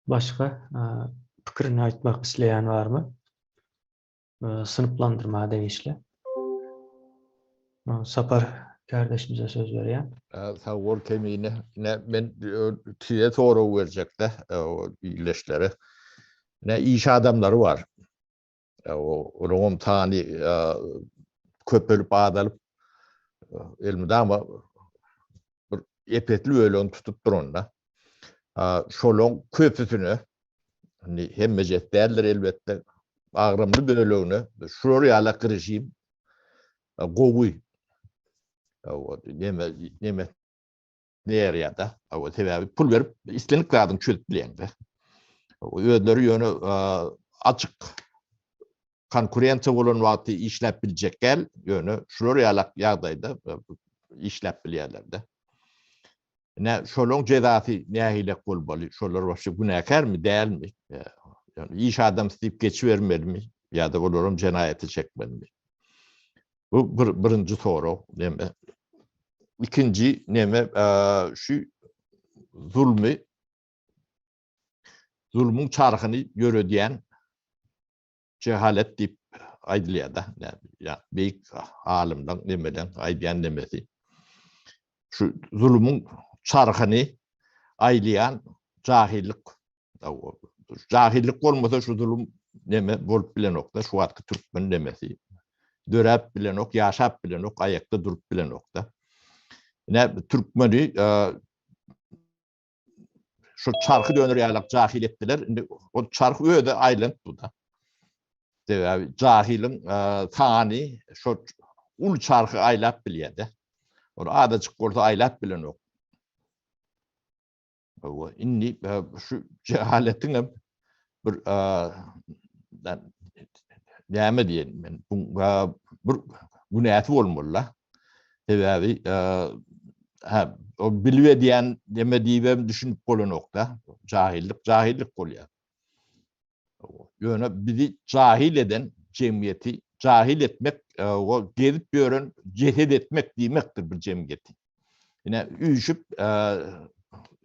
Başka pikirini aytmak isleyen var mı? Sınıflandırma değişle. Sapar kardeşimize söz vereyim. Sağ ol kemine. Ben tiye doğru verecek de o iyileşleri. Ne iş adamları var. O Rom tani köpölüp ağdalıp elmide ama epetli öyle tutup durunda. Şolon köpüsünü hem mecet derler elbette ağrımlı bölüğünü şuraya kırışayım govuy neme yer ya da o sebebi pul verip istenik lazım çözüp bilen de ödleri yönü açık konkurensiya olan vakti işlep bilecek gel yönü şuraya yağdaydı işlep bilýärler de. Ne şolong cezası nähile bolmaly? Şolar başy günäkär mi, däl mi? Yani iş adam isteyip geçivermeli mi? Ya da olaram jenayeti çekmeli mi? Bu birinci soru. Neme? İkinci neme? Şu zulmün çarkını yörediyen cehalet deyip aydılýar da. Yani beyik alimden nemeden aydiyan nemesi. Şu zulmün çarkını aylayan cahillik. Cahillik olmasa şu zulüm neme bolup bilen okda şu atky türkmen nemesi. Döräp bilen ok, ýaşap bilen ok, ayakta durup bilen okda. Ne türkmeni şu çarkı dönür ýalak cahil etdiler. O çarkı öde aylant bu da. Cahilin tani şu ul çarkı aylap bilýärdi. Onu adacık bolsa aylap bilen ok. Inni şu cehaletin bir näme diýelim men bir günäti bolmaly. Sebäbi o bilýär diýen deme diýbem düşünüp bolanokda jahillik bolýar. Ýöne bizi cahil eden cemiyeti cahil etmek o gelip gören cehed etmek diýmekdir bir cemiyeti. Yine üyüşüp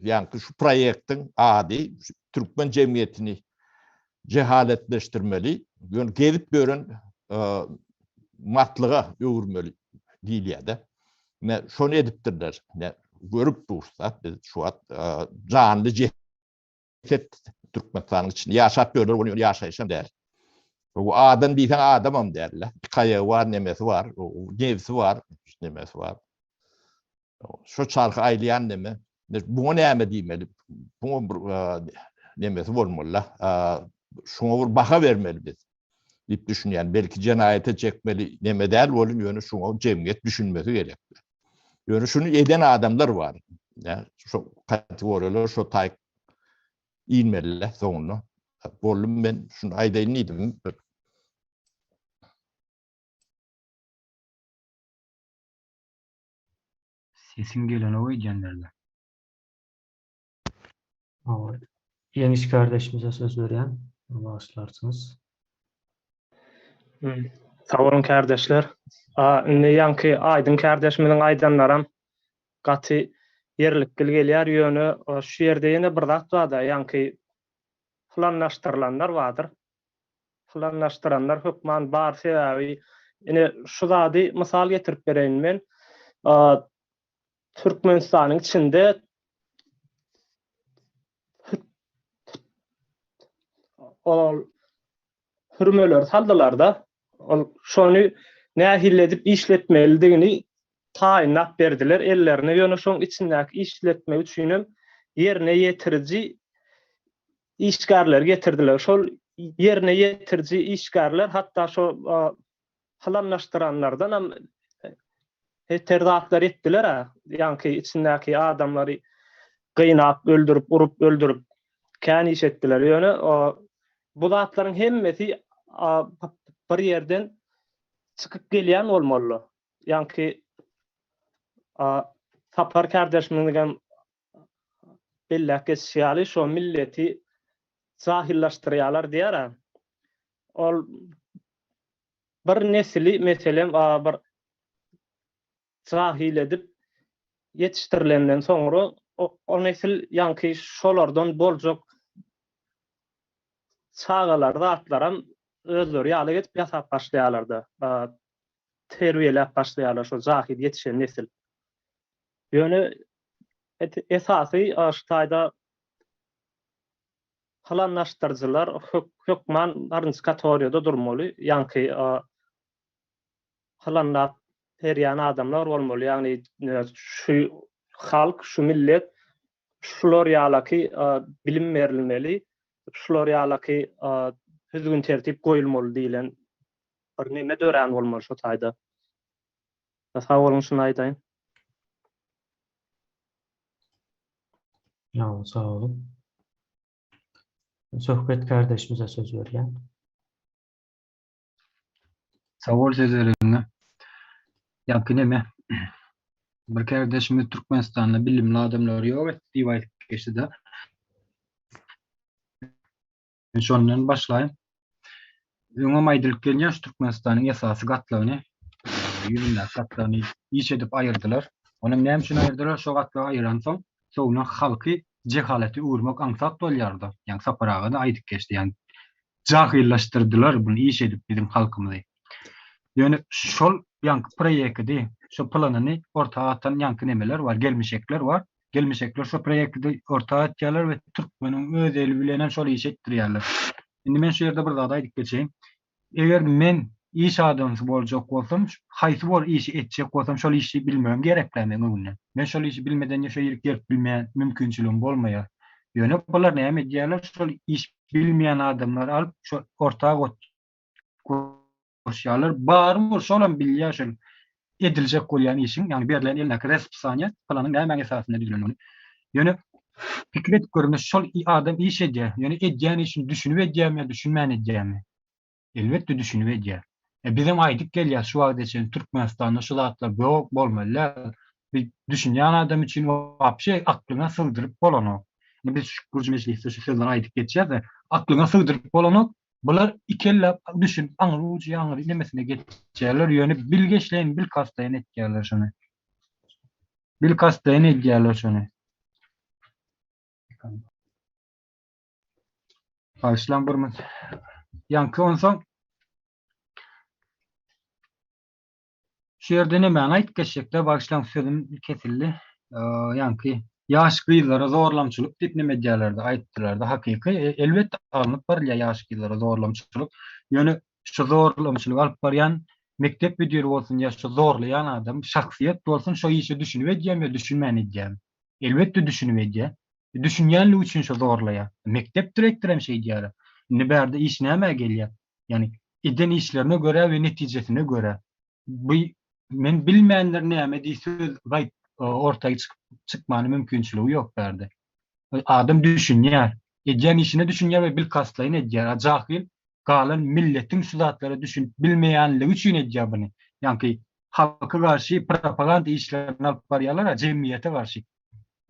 yani şu proyektin adi Türkmen cemiyetini cehaletleştirmeli. Yani gelip gören matlığa öwürmeli diýilýär. Ne şonu edipdirler. Ne görüp dursa biz şu an canlı cehet Türkmenistan'ın içinde yaşap görür onu yaşayışım der. O adam diýsen adamam derler. Kayağı var, nemesi var, nevsi var, nemesi var. Şu çarkı aylayan neme? Bu näme diýmeli? Bu nemesi bolmaly. Şuna bir baha vermeli biz. Dip düşünýän belki cenayete çekmeli neme däl bolun ýöne şuna cemiyet düşünmesi gerek. Ýöne şunu eden adamlar var. Yani şu kategoriler şu taýyk inmeliler soňra. Bolum ben şunu aýdaýyn idim. Sesim gelen o edenlerle. Evet. Yeniş kardeşimize söz veren başlarsınız. Sağ olun kardeşler. Indi Aydın kardeşimizin aydanlaram gaty yerlikgil gelýär ýöne şu ýerde ýene bir zat barda ýanky planlaşdyrylanlar bardyr. Planlaşdyranlar hökman bar sebäbi ine şu zady mysal getirip bereýin men. Türkmenistanyň içinde ol hürmeler saldylar da şonu nähil edip işletmelidigini taýinlap berdiler ellerine. Ýöne şoň içindäki işletme üçinem ýerine ýetiriji işgärler getirdiler. Şol ýerine ýetiriji işgärler hatda şo planlaşdyranlardan hem terdatlar etdiler. Ýanky içindäki adamlary gynap, öldürüp, urup, öldürüp kän iş etdiler. Ýöne bu zatlaryň hemmesi bir ýerden çykyp gelýän bolmaly. Ýanky Sapar kardeşimiň belli kesýäli şo milleti jahillaşdyrýarlar diýär. Ol bir nesli meselem bir jahil edip yetişdirilenden soňra o nesil ýanky şolardan boljak çağalarda atlaram özleri ýaly getip ýasap başlaýarlardy. Terbiýelep başlaýarlar şo jahil yetişen nesil. Ýöne esasy aştaýda planlaşdyrjylar hökman barynçy kategoriýada durmaly. Ýanky planlap berýän adamlar bolmaly. Ýagny şu halk, şu millet şular ýalyky bilim berilmeli. Şular ýalyky düzgün tertip goýulmaly diýilen bir neme dören bolmaly şu taýda. Sağ olun şunu aýdaýyn. Ya, sağ olun. Sohbet kardeşimize söz veren. Sağ ol sözlerine. Ýanky neme? Bir kardeşimiz Türkmenistan'da bilimli adamlar ýok diýip geçdi de. Şondan başlaýyn. Öňe maýdylyk gelýän Türkmenistanyň esasy gatlagyny, ýüzünde gatlagyny iş edip aýyrdylar. Onu näme üçin aýyrdylar? Şo gatlagy aýyran soň, soňra halky cehaleti uğurmak ansat bolýardy. Ýani saparagyny aýdyp geçdi. Ýani jahillaşdyrdylar bunu iş edip bizim halkymyzy. Ýöne şol ýanky proýekdi, şo planyny ortaga atan ýanky nemeler var, gelmişekler var. Gelmişekler şo proýekdi ortaga atýarlar we Türkmeniň öz eli bilen şol iş etdirýärler. Indi men şu ýerde bir zat aýdyp geçeýin. Eger men iş adamsy boljak bolsam, haýsy bol işi etjek bolsam şol işi bilmem gerekler men. Men şol işi bilmeden ýaşaýyp gelip bilmeýän mümkinçiligim bolmaýar. Ýöne bular näme diýerler? Şol iş bilmeýän adamlar alyp şo ortaga kurşalar barmur şolan bilýär edilecek bolýan işin yani berilen elindäki resepsiýet planyň näme esasynda düzülenýär. Ýöne pikir görünüş şol adam iş edýär. Ýöne edýän işini düşünüp edýärmi, düşünmän edýärmi? Elbetde düşünüp edýär. Bizim aýdyk gelýär şu wagtda için Türkmenistanda şu zatlar bok bolmalylar. Bir düşünýän adam için wapşe aklyna sygdyryp bolanok. Biz şu Gürcü meclisinde şu sözleri aýdyp geçýär-de aklyna sygdyryp bolanok. Bular ikellep düşün, aňyry nemesine geçýärler, ýöne bilgeçleýin, bilkastaýyn etýärler şonu. Bilkastaýyn edýärler şonu. Başlan burman. Ýanky onsoň şu ýerde näme aýdyp geçekde başlan sözüm kesildi. Ýanky ýaş gyzlara zorlamçylyk diýip näme diýerlerdi, aýtdylar-da hakyky. Elbetde alınıp barýar ýaş gyzlara zorlamçylyk. Ýöne şu zorlamçylyk alyp barýan mektep müdiri bolsun ýa şu zorlayan adam şahsiýet bolsun şo işi düşünüp edýärmi, düşünmän edýärmi? Elbetde düşünüp edýär. Düşünýänligi üçin şo zorlaýar. Mektep direktori hem şey diýär. Indi bärde iş näme gelýär? Yani eden işlerine göre we netijesine göre. Bu men bilmeýänler näme diýse gaýt ortaga çykmany mümkinçiligi ýok bärde. Adam düşünýär. Edýän işine düşünýär we bilkaslaýyn edýär. Jahil galan milletin şu zatlara düşünüp bilmeýänligi üçin edýär buny. Ýani halka garşy propaganda işlerini alyp barýarlar, jemgyýete garşy.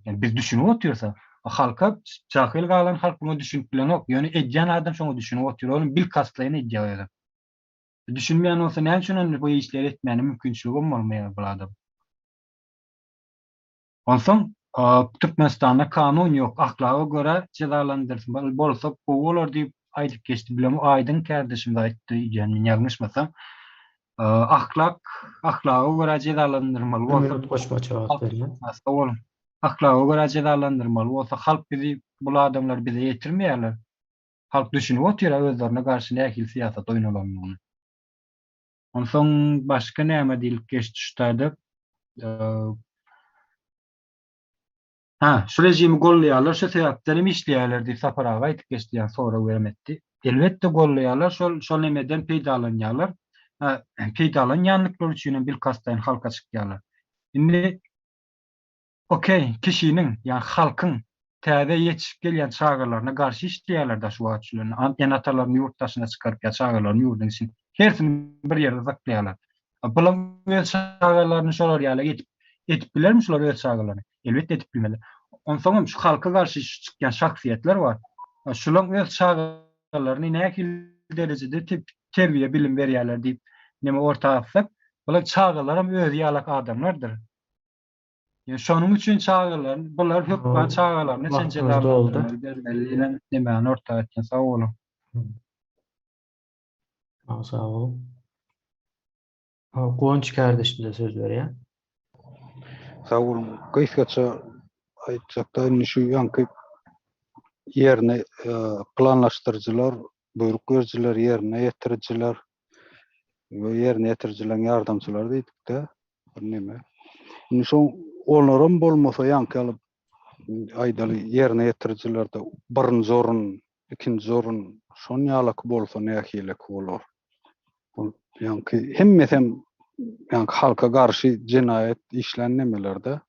Yani biz düşünüp otursa, halka jahil galan halk bunu düşünüp bilenok. Ýöne edýän adam şoňa düşünüp oturýar, onu bilkaslaýyn edýär. Düşünmeýän bolsa näme üçin bu işleri etmeni mümkinçiligi bolmaýar bu adam. Onsoň Türkmenistanda kanun ýok, ahlaga göre cezalandyrsyn. Bolsa bu bolar diýip aýdyp geçdi bilem aýdyn kardeşim de aýtdy, ýani ýagnyşmasam. Ahlaga göre cezalandyrmaly bolsa Goşma cevap berýär. Ahlaga göre cezalandyrmaly bolsa halk bizi bu adamlar bize ýetirmeýärler. Halk düşünüp oturýar özlerine garşy nähil siýasat oýnalanyny. Onsoň başga näme diýilip geçdi şutaýda? Şu rejimi gollaýarlar, şu sebäplerim işleýärler diýip Saparaga aýdyp geçdi, ýa sonra öwretdi. Elbetde gollaýarlar, şol nemeden peýdalanýarlar. Peýdalanýanlyklar üçin bilkastaýyn halka çykýarlar. Indi okey, kişiniň, ýani halkyň täze ýetişip gelýän çağırlaryna garşy işleýärler-de şu wagtçylaryny. Antenatalaryny ýurtdaşyna çykaryp ýa çağırlaryny ýurdun için hersini bir ýerde saklaýarlar. Bular öz çağırlaryny şolar ýaly etip bilermi şolar öz çağırlaryny? Elbetde etip bilmeli. Onsoň şu halka garşy çykýan şahsiýetler bar. Şular öz çağırlaryny nähil derejede terbiýe bilim berýärler diýip näme ortaga atsak, bular çağırlarym öz ýalak adamlardyr. Yani şonun üçin çağırlaryn, bular hökmen çağırlaryny çençeler oldu. Bermeli näme ortaga atýan sag bolun. Sağ ol. Gonç kardeşimize söz berýär. Sağ olun. Kıyskaça aýtjakda şu ýanky ýerine planlaşdyrjylar, buyruk berjiler, ýerine ýetirjiler we ýerine ýetirjilen ýardamçylar diýdik-de. Näme? Şoň olaram bolmasa ýanky alyp aýdaly ýerine ýetirjilerde birinji zorun, ikinji zorun şoň ýalaky bolsa nähilek bolar. Bu ýanky hemmesem ýanky halka garşy jinayet işlenmelerde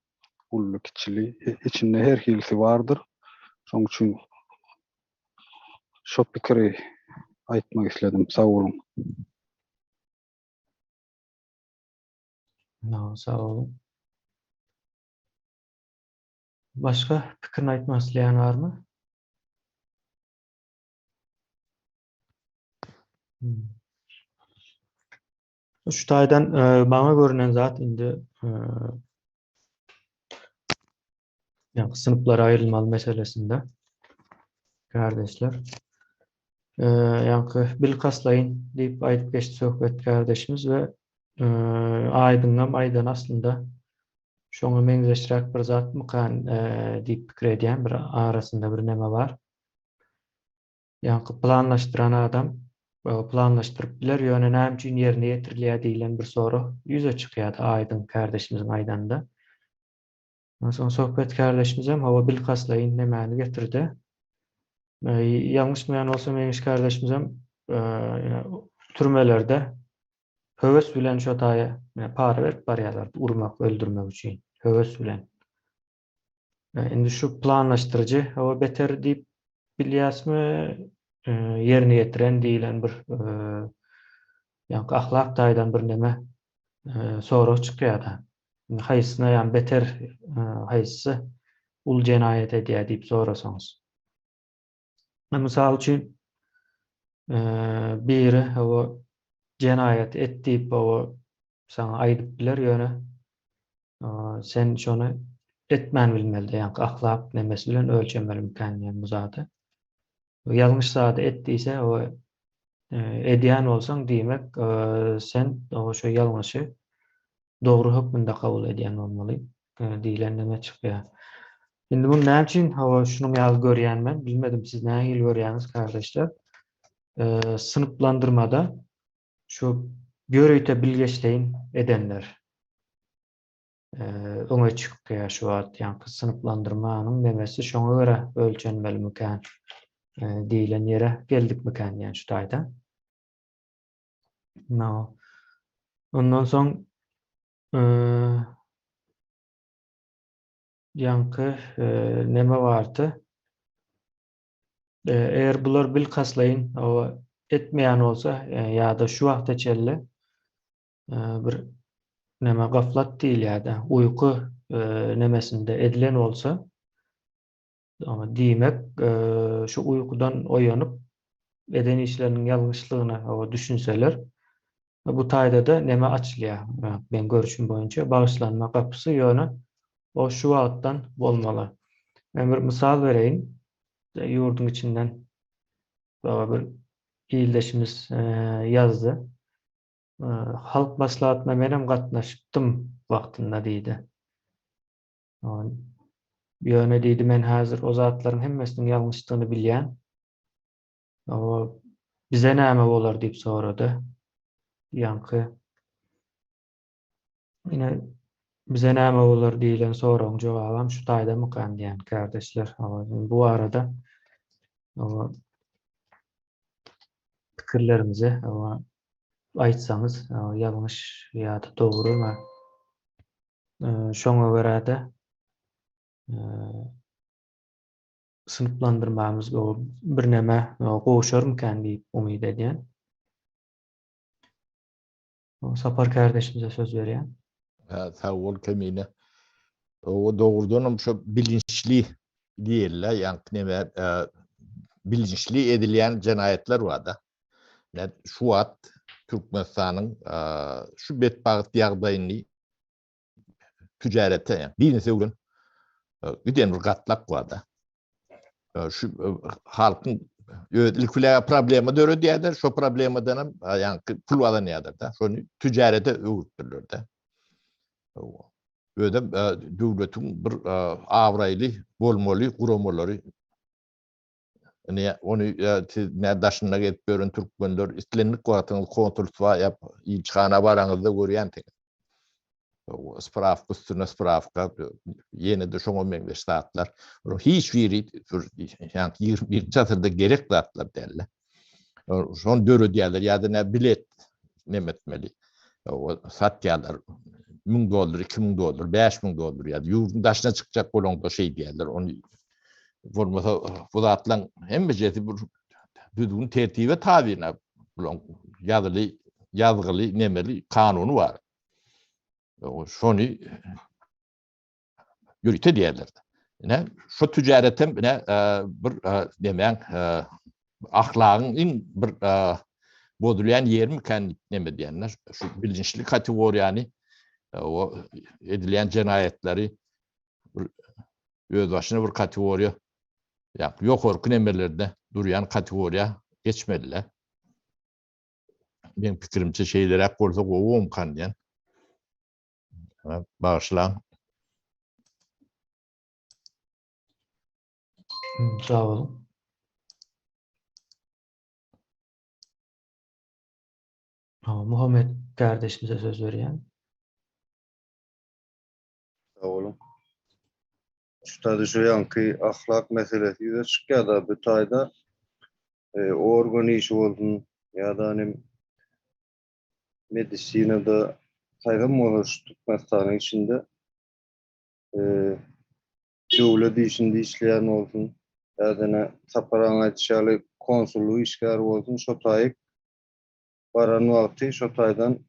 ulluk içili içinde her hilsi vardır. Şoň üçin şo pikiri aýtmak isledim. Sağ olun. Sağ olun. Başka pikirini aýtmak isleýän barmy? Şu taýdan bana görünen zat indi yani sınıflara ayrılmalı meselesinde kardeşler. Yani bilkaslaýyn diýip aýdyp geçdi söhbet kardeşimiz ve aýdan aslında şoňa meňzeşdirek bir zat mykan diýip pikir edýän bir arasında bir näme bar. Yani planlaşdyran adam planlaşdırıp biler, ýöne näme üçin ýerine ýetirilýär diýilen bir soru ýüze çykýar aýdyn kardeşimizin aýdanda. Ondan sohbet kardeşimiz hem hava bilkaslaýyn nämäni getirdi. Ýalňyşmaýan bolsam meňiş kardeşimiz hem türmelerde höwes bilen şu taýa para berip barýarlar, urmak, öldürmek üçin. Höwes bilen. Indi şu planlaşdyrjy, o beter diýip bilýäsmi, ýerine getiren diýilen bir ýa-ni ahlak taýdan bir neme sorag çykýar. Haýsyna ýa beter, haýsy ul jenayet edýär diýip sorasaňyz. Mysal üçin biri o jenayet etdiýip o sana aýdyp biler ýöne sen şonu etmän bilmeli, ýa-ni ahlak nemesi bilen ölçemeli mükemmel bu zady. Ýalňyş zady etdiýse o edýän bolsaň diýmek sen o şo ýalňyşy dogry hökmünde kabul edýän bolmaly diýilen neme çykýar. Şimdi bunu näme üçin şunu ýaly görýänmen, bilmedim siz näme ýyl görýäňiz kardeşler. Sınıflandırmada şu görüýte bilgeçleyin edenler öňe çykýar şu wagt, ýa-ni sınıflandırmanyň nemesi şoňa görä ölçenmeli mükän diýilen ýere geldik mükän ýa-ni şu taýda. No. Ondan soň ýaňky neme bardy? Eğer bular bil kaslayın o etmeyen olsa ya da şu vakte çelle bir neme gaflat değil ya da uyku nemesinde edilen olsa ama diýmek şu uykudan oyanıp eden işlerinin yanlışlığına o düşünseler bu taýda da neme açılýar. Ben görüşüm boyunca bağışlanma kapısı ýöne o şu vaktdan bolmaly. Ben bir misal vereyim. Yurdun içinden bir iyildeşimiz yazdı. Halk maslahatına menem gatnaşypdym wagtynda diýdi. Ýöne diýdi men hazır o zatlaryň hemmesiniň ýalňyşlygyny bilýän. Bize näme bolar diýip sorady. Ýa-ni ine bize näme bolar diýilen soragyň jogabam şu taýda mykany diýen kardeşler. Bu arada pikirlerimizi aýtsaňyz ýalňyş ýa-da dogrymy şoňa görä de sınıflandırmamız bir neme goşar mykän diýip umyt edýän. Sapar kardeşimize söz berýän. Sağ ol Kemine. O doğrudan şu bilinçli diýerler, ýa-ni neme bilinçli edilýän jenayetler var da. Şu wagt Türkmenistanyň şu betbagyt ýagdaýyny tüjarete bilinse ulan giden bir gatlak var da. Şu halkyň ilkilä problemi dörö diýerler, şu problemadan ýa-ni pul alanýardyr da. Şonu tüjarete öwürtdirler de. Öde döwletiň bir awraýly bolmaly, guramalary. Onu daşyna getip görün türkmenler islenlik wagtyň konsultwa ýap ilçhana baraňyzda görýän tek. Spravka üstüne spravka ýene de şoňa meňdeş statlar. Hiç biri ýa-ni 21 çatyrda gerek zatlar derler. Şon dörö diýerler ýa-da ne bilet nemetmeli. Satýarlar $1000, $2000, $5000 ýa-da ýurdun daşyna çykjak bolanda şey diýerler. Onu bolmasa bu zatlaryň hemme jeti bir düzgün tertibe tabine bolan ýazgyly nemeli kanuny bar. Şonu ýürüte diýerler. Ne şu tüjaretem bir demeň ahlagyň bir bodulýan ýeri mükän neme diýenler. Şu bilinçli kategoriýany o edilýän jenayetleri öz başyna bir kategoriýa ýok nemelerde durýan kategoriýa geçmeliler. Benim pikirimçe şeylere bolsa gowy umkan diýen. Bağışlan. Sağ olun. Muhammed kardeşimize söz berýän. Sağ olun. Şu şu yankı ahlak meselesi de çıkıyor da bu tayda organize olsun ya da medisinada saygın moğuş Türkmenistan'ın içinde devlet işinde işleyen olsun, yani taparan açalı konsulluğu işler olsun, şotayık baran vakti şotaydan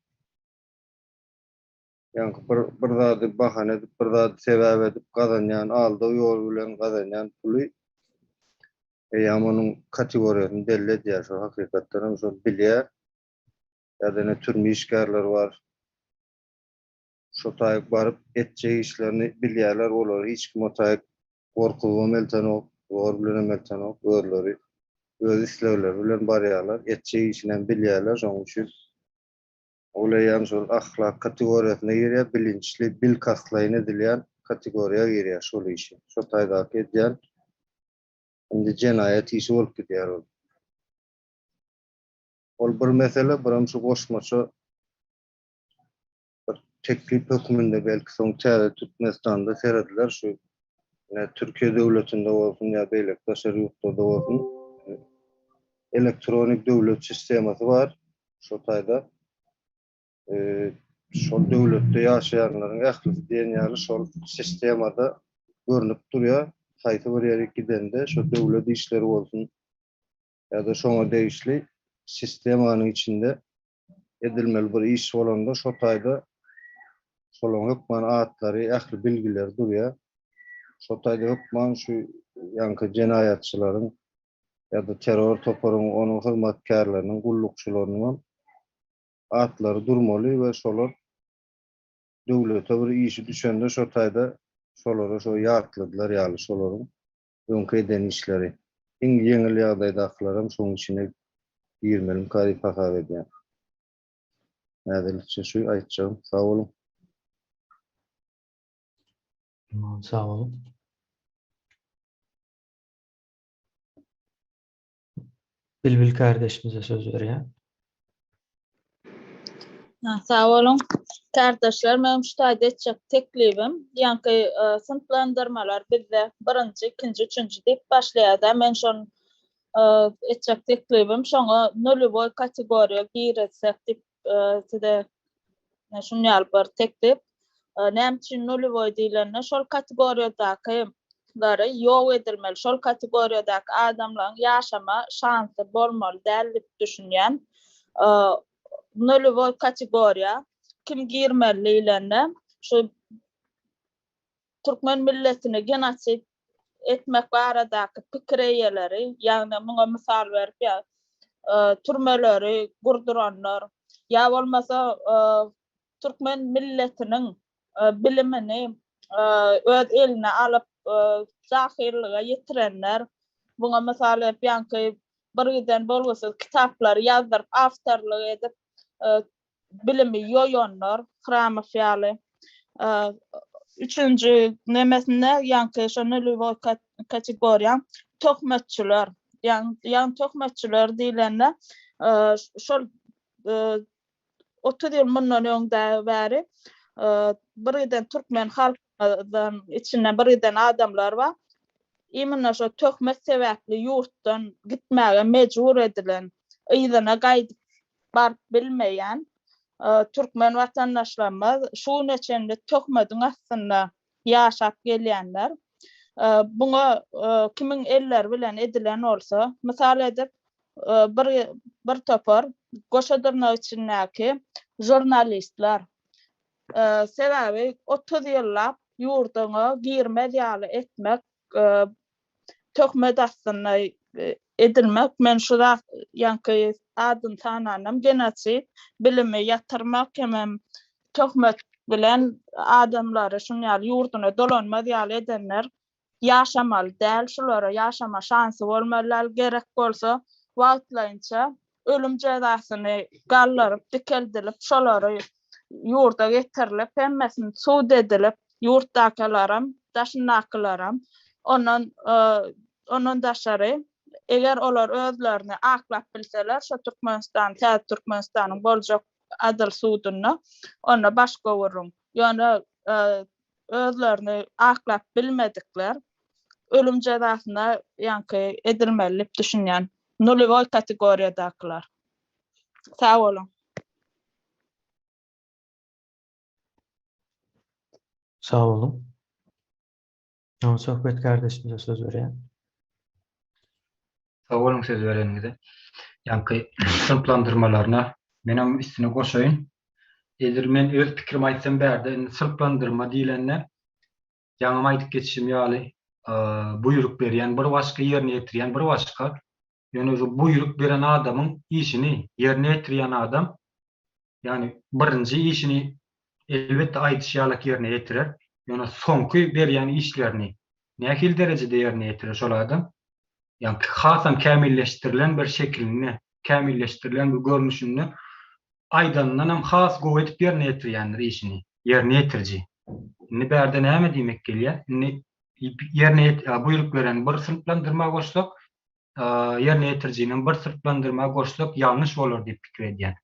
yani bir zady bahane edip, bir zady sebäp edip gazanyan, aldy ýol bilen gazanyan puly ýamanyň kategoriýasyny belli edýär. Şo hakykatdan şo bilýär. Ýa-da türmi işgärler bar. Şotaýyk baryp etjek işlerini bilýärler, olar hiç kim otaýyk gorkugy meltenok, gor bilen meltenok, özleri öz islegleri bilen barýarlar, etjek işinden bilýärler, şoň üçin olaýan şol ahlak kategoriýasyna girýär, bilinçli, bil kaslaýyn edilýän kategoriýaga girýär şol işi. Şotaýdaky edýän indi jenaýat işi bolup gidýär ol. Ol bir mesele, biram şu goşmaça bir teklip hökmünde belki soň täze Türkmenistanda serediler şu Türkiye devletinde olsun ya beýlek daşary ýurtlarda olsun elektronik döwlet sistemasy var. Şotaýda şol döwletde ýaşaýanlaryň ählisi diýen ýaly şol sistemada görünüp durýar. Haýsy bir ýere gidende şo döwlet işleri bolsun ýa-da şoňa degişli sistemanyň içinde edilmeli bir iş bolanda şotaýda şolaň hökman atlary, ähli bilgiler durýar. Şotaýda hökman şu ýanky jenaýatçylaryň ýa-da terror toparyň onuň hyzmatkarlarynyň, gullukçylarynyň atlary durmaly we şolar döwlete bir işi düşende şotaýda şolara şo ýartladylar ýaly şolaryň öňkü eden işleri. Iň ýeňil ýagdaýdakylarym şoň içine girmelim kari pakar edýär. Nädelikçe şu aýtjağım. Sağ olun. Sağ olun. Bilbil kardeşimize söz berýär. Sağ olun. Kardeşler, benim şu taýda etjek teklibim, ýanky sınıflandyrmalar bizde 1-nji, 2-nji, 3-nji diýip başlaýar. Men şonu etjek teklibim, şoňa nollywoy kategoriýa girsek diýip size şunu ýalyp teklip. Näme üçin nollywoy diýilende şol kategoriýadakylary ýok edilmeli. Şol kategoriýadaky adamlaryň ýaşama şansy bolmaly däl diýip düşünýän. Nollywoy kategoriýa kim girmeli diýilende şu Türkmen milletini genosit etmek baradaky pikir eýeleri, ýagny muňa mysal berip türmeleri gurduranlar ýa bolmasa Türkmen milletiniň bilimini öz eline alyp zahirlige ýetirenler, buňa mysal berip ýanky birden bolgusyz kitaplar ýazdyryp awtorlyk edip bilimi ýoýanlar, Hramafyaly. Üçüncü nemesinde ýanky şo nollywoy kategoriýa töhmetçiler. Ýani töhmetçiler diýilende şol 30 ýyl mundan öňde bäri birden türkmen halkynyň içinden birden adamlar bar. Imana şo töhmet sebäpli ýurtdan gitmäge mejbur edilen, ýygyna gaýdyp barp bilmeýän türkmen watandaşlarymyz şu neçende töhmediň astynda ýaşap gelýänler. Buňa kimin eller bilen edilen bolsa, mysal edip bir topar goşadyrnak içindäki jurnalistler sebäbi 30 ýyllap ýurduňa girmez ýaly etmek, töhmet astynda edilmek. Men şuda ýanky adyn tananam genosit bilimi ýatyrmak hem töhmet bilen adamlary şunu ýaly ýurduna dolanmaz ýaly edenler ýaşamaly däl, şolara ýaşama şansy bolmalylar. Gerek bolsa wagtlaýynça ölüm jazasyny gallaryp dikeldilip şolary ýurda getirilip hemmesini sud edilip ýurtdakylarym, daşynakylarym onon daşary eger olar özlerini aklap bilseler şo Türkmenistan, täze Türkmenistanyň boljak adil sudyna ona baş gowurun. Ýani özlerini aklap bilmedikler ölüm jazasyna ýanky edilmeli diýip düşünýän nollywoy kategoriýadakylar. Sağ olun. Sağ olun. Sohbet kardeşimize söz vereyim. Sağ olun söz vereninize. Yani sınıflandırmalarına benim üstüne koşayım. Eğer men öz pikrimi aýtsam bärde sınıflandırma diýilende ýaňam aýdyp geçişim ýaly buyruk berýän bir başga ýerine ýetirýän bir başga ýöne buyruk beren adamyň işini ýerine ýetirýän adam ýani birinji işini elbetde aýdyş ýalyk ýerine ýetirer. Ýöne soňky berýän işlerini nähil derejede ýerine ýetirer şol adam. Yani hasam kamilleştirilen bir şeklini, kamilleştirilen bir görünüşünü aydandan hem has gowy yerine ýetirýändir işini, yerine ýetirji. Indi bärde näme diýmek gelýär? Indi yerine buyruk beren bir sınıflandyrma goşsak, yerine ýetirjiniň bir sınıflandyrma goşsak ýalňyş bolar diýip pikir edýär.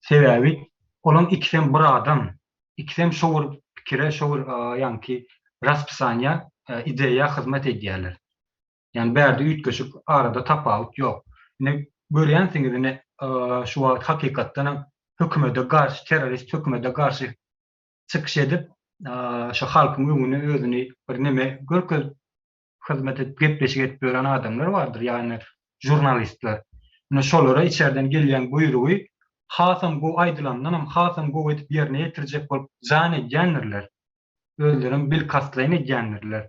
Sebäbi olaň ikisem bir adam, ikisem şowur pikire, şowur ýanki raspysania, ideýa hyzmat edýärler. Yani bärde ütköşük arada tapawut ýok. Ne görýänsiňiz ne şu wagt hakykatdan hökümete garşy terrorist hökümete garşy çykyş edip şu halkyň öňüne özüni bir neme görköz hyzmat edip gepleşik edip beren adamlar bardyr, ýani jurnalistler. Ne şolara içerden gelýän buyrugy hasam bu aýdylandan hem hasam bu edip ýerine ýetirjek bolup jan edýänler. Özlerini bil kaslaýan edýänler.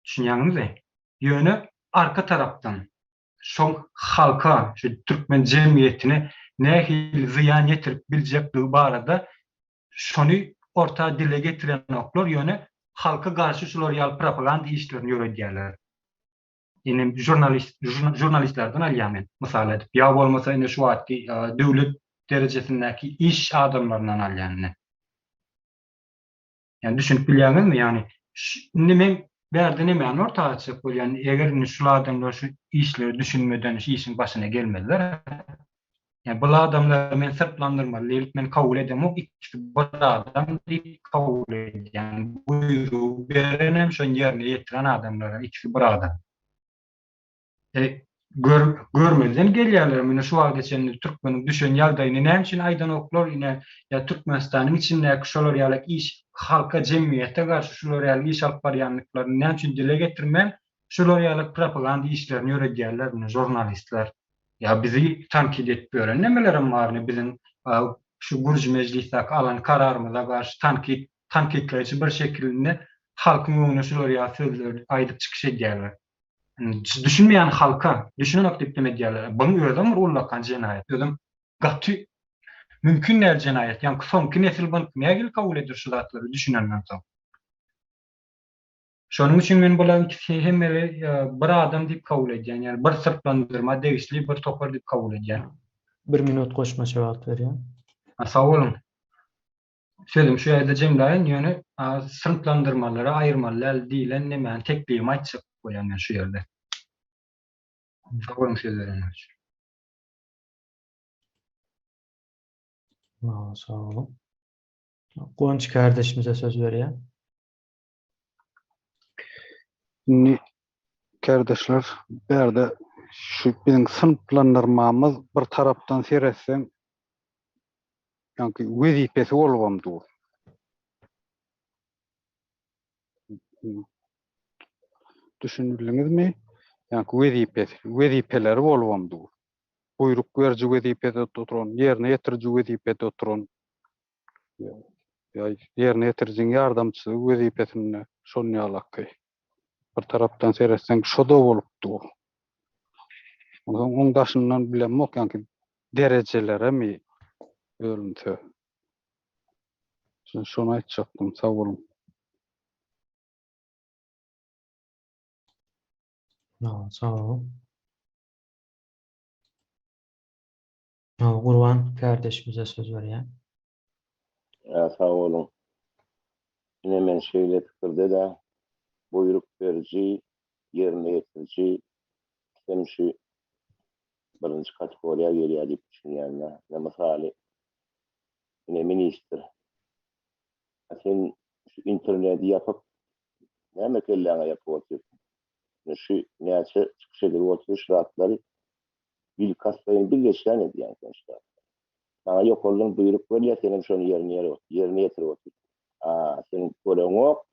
Düşünýäňizmi? Ýöne arka tarapdan şol halka, şu Türkmen jemgyýetine nähil ziyan ýetirip biljekdigi barada şonu orta dile getiren oklar ýöne halka garşy şular ýaly propaganda işlerini ýöredýärler. Ýene jurnalistlerden alýan mysal edip ýa bolmasa ine şu wagtky döwlet derejesindäki iş adamlaryndan alýan. Yani düşünüp bilýäňizmi? Ýani nime bärde nime ortaga çykyp bolýan, eger şu adamlar şu işleri düşünmeden şu işin başına gelmediler. Yani bu adamlar men sırtlandırmaly, men kabul edemok, ikisi bir adam diýip kabul edýän. Buyruğu berenem şo ýerine ýetiren adamlar, ikisi bir adam. Görmezden gelýärler. Mene şu wagt geçen Türkmeniň düşen ýaldaýyny näme üçin aýdan oklar ine ýa Türkmenistanyň içindäki şolar ýaly iş halka jemgyýete garşy şolar ýaly iş alyp barýanlyklaryny näme üçin dile getirmän şolar ýaly propaganda işlerini ýöredýärler mene jurnalistler. Ya bizi tankit edip beren nemelerim bar bizim şu Gürji meclisdäki alan kararymyza garşy tankitleýiçi bir şekilde halkyň öňüne şolar ýaly sözler aýdyp çykyş edýärler. Düşünmeyen halka, düşünen diplomat edýärler. Bunu özüm rullakan jenaýat. Özüm gaty mümkün näme jenaýat. Ýani soňky nesil bunu näme kabul edir şu zatlary düşünenden soň. Şonuň üçin men bular ikisi hemmeri bir adam diýip kabul edýän. Ýani bir sırtlandyrma, degişli bir topar diýip kabul edýän. 1 minut goşmaça wagt berýän. Sağ olun. Sözüm şu ýerde jemläýin, ýöne sınıflandyrmalary aýyrmalar diýilen näme tekliğimi aýtjak bolýan şu ýerde. Sağ olun sözleriniz üçin. Sağ olun. Gonç kardeşimize söz vereyim. Şimdi kardeşler, berde şu bizim sınıflandırmamız bir taraftan seyretsem yani wezipesi bolgamdy. Düşündüňizmi? Yani wezipeleri bolgamdy. Buyruk berji wezipede oturan, ýerine ýetirji wezipede oturan. Ýerine ýetirjiň ýardamçy wezipesini şonu ýalaky. Bir tarapdan seyretsem şoda bolupdy. Onuň daşyndan bilenmok ýani derejelere mi ölünse. Şonu aýtjakdym, sağ olun. Sağ olun. Gurban kardeşimize söz vereyim. Ya sağ olun. Yine men şöyle pikirde de buyruk berji, yerine ýetirji, hem şu birinci kategoriýa gelýär diýip düşünýänler. Mesaly yine minister. Sen şu interneti yapıp näme kelläňe ýapyp oturýar. Şu näçe çykyş edip oturuş rahatlary bil kaslaýan bir geçen edýän gençler. Sana ýok bolan buyruk berýär, senem şonu ýerine ýetirip otur. senin gören ok,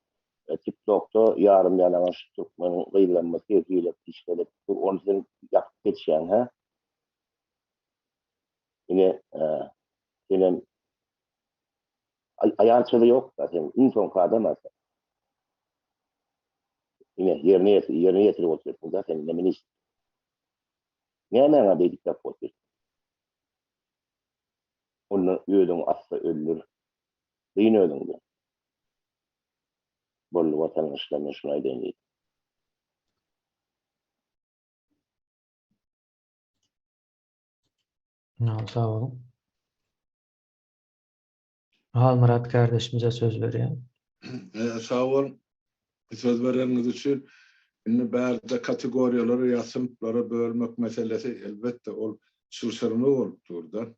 TikTok'ta yarım yanaş Türkmenin gıylanması geziyle işledik. Onu sen yapıp geçen ha. Yine senin ayarçılığı yok zaten. İnsan kademez. Yine yerine yetirip oturuyorsun zaten. Ne minis. Ne hemen dedik de oturuyorsun. Onu ödün asla ölür. Yine ödün de. Bollu vatandaşlarına şuna deneyim. Sağ olun. Murat kardeşimize söz veriyor. Sağ olun. Söz vereniz için bärde kategoriyaları ya sınıflara bölmek meselesi elbette ol çılşırını olurda.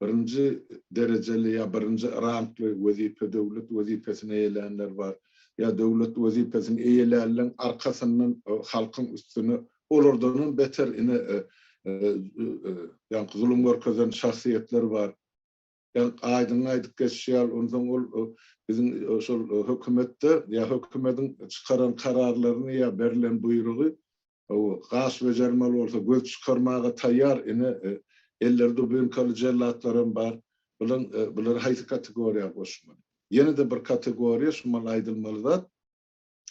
Birinci dereceli ya birinci ranklı vazife devlet vazifesine eğilenler var. Ya devlet vazifesini eğilenlerin arkasından halkın üstüne olurduğunun beter yani zulüm görkezen şahsiyetler var. Yani aydık geçişiyal ondan bizim hükümette ya hükümetin çıkaran kararlarını ya verilen buyruğu o gas becermeli olsa göz çıkarmağa tayyar ellerde büyük kalı cellatlarım var. Bunlar hayli kategoriya koşmalı. Yeni de bir kategoriya şumal aydılmalı da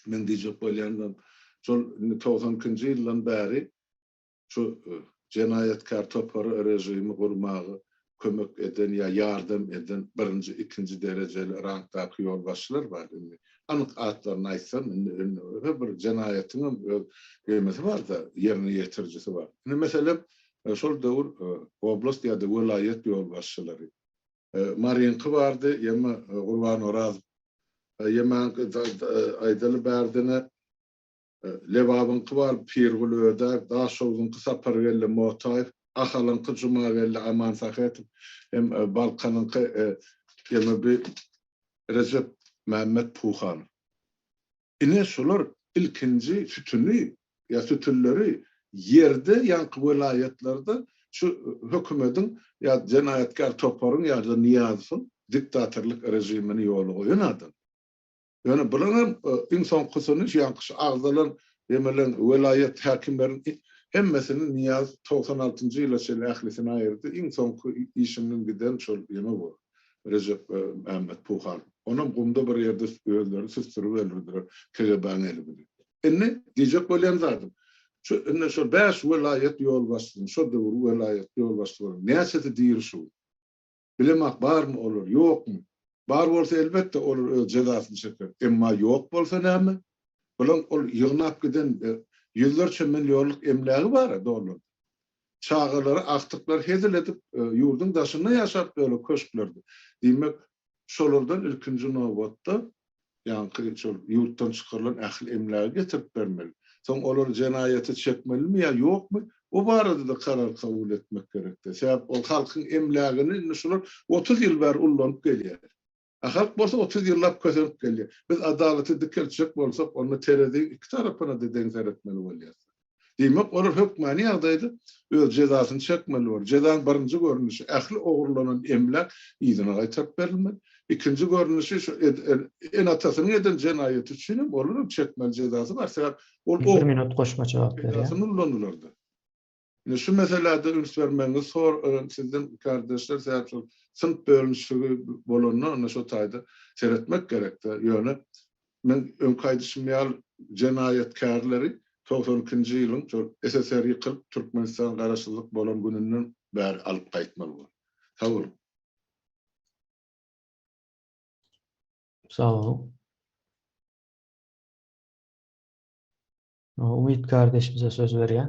men diyecek böyleyandan 92. yıldan beri şu cenayetkar toparı rejimi kurmağı kömek eden ya yardım eden birinci, ikinci dereceli ranktaki yolbaşçılar var. Anık adlarını aytsam bir cenayetin kıymeti var da yerine getiricisi var. Mesela şol devir oblast ya da vilayet yolbaşçıları. Marinkı vardı, yema Kurban Oraz, yema Aydalı Berdine Levabınkı var, Pirgül Öder, daha soğunkı Sapargelli Motayf, Ahalınkı Cumagelli Aman Sahet, hem Balkanınkı bir Recep Mehmet Puhan. Yine şular ilkinci sütünü ya sütünleri yerde yankı vilayetlerde şu hükümetin ya cenayetkar toparın ya da niyazın diktatörlük rejimini yolu oynadı. Yani bunların insan kusunuş yankısı ağzalan yemelen vilayet hakimlerin hemmesinin niyaz 96. yıla şöyle ahlisine ayırdı. İnsan işinin giden şol yeme bu. Recep Mehmet Puhan. Onun kumda bir yerde öldürür, süstürü öldürdüler. KGB'nin eli bilir. Diyecek böyle zaten. Şu 5 vilayet yol bastın, şu devur vilayet yol bastın. Neyse değil şu. Bilemek var mı olur, yok mu? Var olsa elbette olur cezasını çeker. Ama yok olsa ne mi? Bunun yığınap giden yüzlerce milyonluk emlağı var doğru. Çağları, aktıklar hedil edip yurdun daşında yaşap böyle köşklerdi. Demek şolardan ilkinci nöbette yani yurttan çıkarılan ahil emlağı getirip vermeli. Son olur cenayeti çekmeli mi ya yok mu? O barada da karar kabul etmek gerekti. Sebep o halkın emlağını şolar 30 yıl var ullanıp geliyor. Halk bolsa 30 yıllap kösönüp geliyor. Biz adaleti dikelçek bolsak onu terediğin iki tarafına da denzer etmeli oluyoruz. Demek olur hükmani yağdaydı. Öz cezasını çekmeli olur. Cezanın birinci görünüşü ahli oğurlanan emlak izine aytap verilmeli. İkinci görünüşü şu en atasının eden cenayet için olur çekmeli cezası var. Sebep Bir minut koşma cevap veriyor. cezasını ullanılırdı. Şu meselede üns vermeniz sizden kardeşler sınıf bölünüşü bolonunu şu tayda seyretmek gerekti. Yani ben ön kaydışımyal cenayetkarları 92. yılın SSR yıkılıp Türkmenistan karşılık bolan gününden beri alıp kayıtmalı var. Sağ olun. Sağ olun. Umit kardeşimize söz veriyor.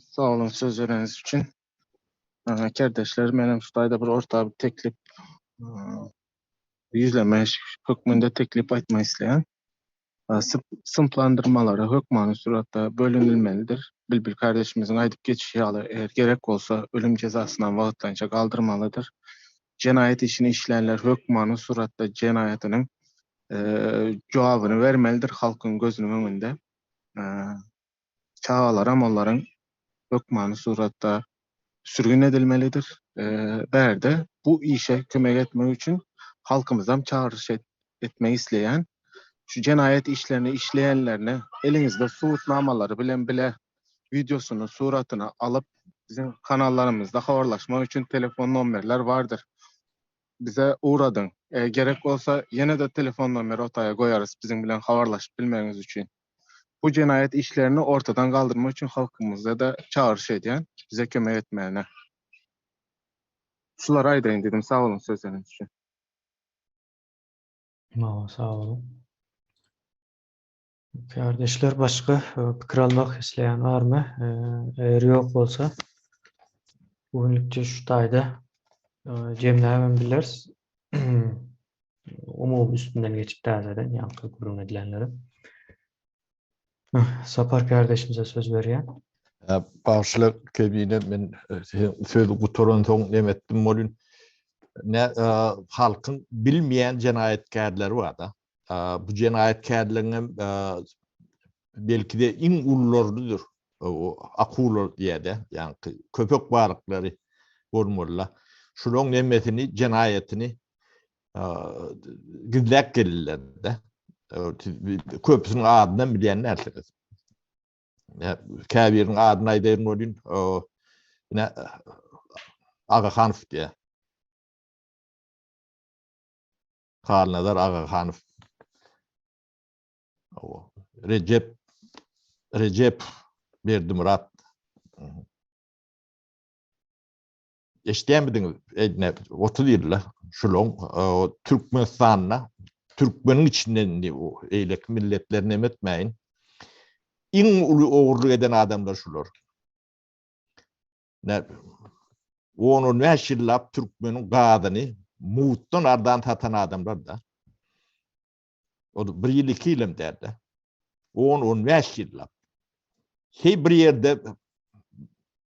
Sağ olun söz vereniz için. Kardeşler, benim şutayda bir orta bir teklip yüzleme hükmünde teklip etmek isteyen sınıflandırmaları hükmanı suratta bölünülmelidir. Bilbil kardeşimizin aydıp geçişi eğer gerek olsa ölüm cezasından vağıtlanınca kaldırmalıdır. Cinayet işini işleyenler hükmanı suratta cinayetinin cevabını vermelidir halkın gözünün önünde. Çağalar amalların hükmanı suratta sürgün edilmelidir. Berde bu işe kömek etmek için halkymyzam çağrış etmek isleýän şu jenayet işlerini işleyenlerine elinizde suutnamalary bilen bile videosunu, suratını alıp bizim kanallarımızda habarlaşmak için telefon numaralar vardır. Bize uğradın. Gerek olsa yine de telefon numara otaya koyarız bizim bilen habarlaşıp bilmeniz için. Bu jenayet işlerini ortadan kaldırmak için halkımızda da çağrış edýän bize kömek etmeyene. Şular aýdaýyn dedim. Sağ olun sözleriniz için. Sağ olun. Kardeşler başka pikir almak isteyen var mı? Eğer yok olsa bugünlükçe şu tayda Cem'le hemen biliriz. Umum üstünden geçip zaten yankı kurum edilenleri. Sapar kardeşimize söz veriyor. Başlık kebine men sözü gutoran soň demetdim bolun. Ne halkın bilmeyen cinayetkarları var da. Bu cinayetkarların belki de in ullarıdır. O akular diye de yani köpek balıkları bolmurlar. Şunun nemesini, cinayetini gizlek gelirler de. Köpüsünün adından bilenlersiniz. Kabirin adına aýdýan bolun ne Agahanow diye. Kalnadar Agahanow. Recep Berdimurat. Eşdeýänmidiňiz? 30 ýyllar şuloň Türkmenistanyna, Türkmeniň içinden o eýlek milletlerini emetmeýin. İň uly ogurlyk eden adamlar şular. Onu näşillap Türkmeniň gadyny muutdan ardan tatan adamlar da. O da 1 ýyl 2 ýylym derdi. Onu näşillap. Hey bir ýerde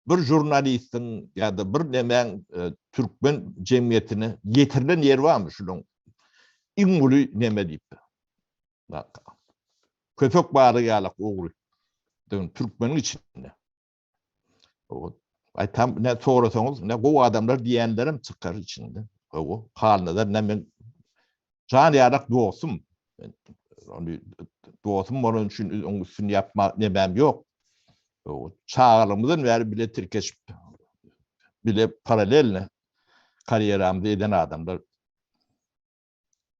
bir jurnalistin ya da bir nemen Türkmen cemiyetine yetirilen yer var mı şunun? İň uly neme diýip. Bak. Köpek baly ýalyk ogry. Türkmeniň içinde. O aytam ne sorasaňyz ne bu adamlar diýenlerim çykar içinde. O halnada nemen jan ýalyk dostum. Onu dostum bolan üçin onu üstün yapma nemem yok. O çağrımızdan beri bile Türkeş bile paralel kariyeramda eden adamlar.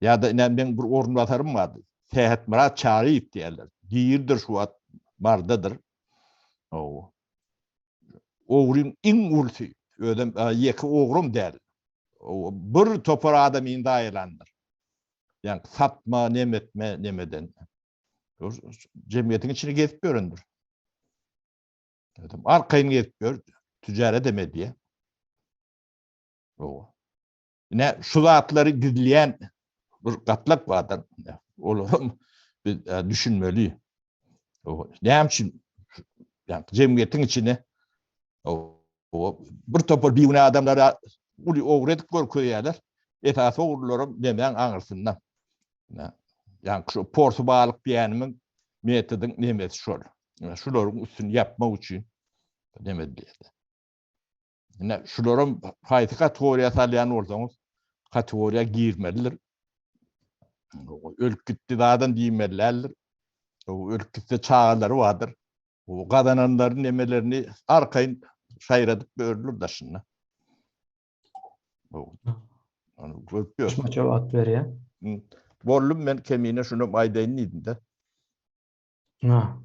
Ya da ben bir orunbatarım vardı. Seyahat Murat Çağrıyıp diyorlar. Diyirdir şu at bardadır. O oğrun in ultu. Ödem yeki oğrum der. O bir topar adam indi aylandır. Yani satma, nemetme, nemeden. Cemiyetin içine gezip göründür. Arkayını getiriyor, tücare deme diye. O. Ne şu zatları gizleyen bir katlak vardır. Oğlum düşünmeli. O. Ne için yani cemiyetin içine o bir topal bir adamlara uğradık koyuyorlar. Esası uğurlarım demeyen anırsınlar. Yani şu porsu balık diyenin metodun nemesi şöyle. Şuların üstünü yapmak için demediler. Yani şuların hayatı kategoriya salyan olsanız kategoriya girmelidir. Ülkütte dağdan diyemeliler. O ülkütte çağları vardır. O kazananların nemelerini arkayın şayradıp görülür da şimdi. Onu görüyor. Cevap veriyor. Bollum ben kemiğine şunu aydayın idim de.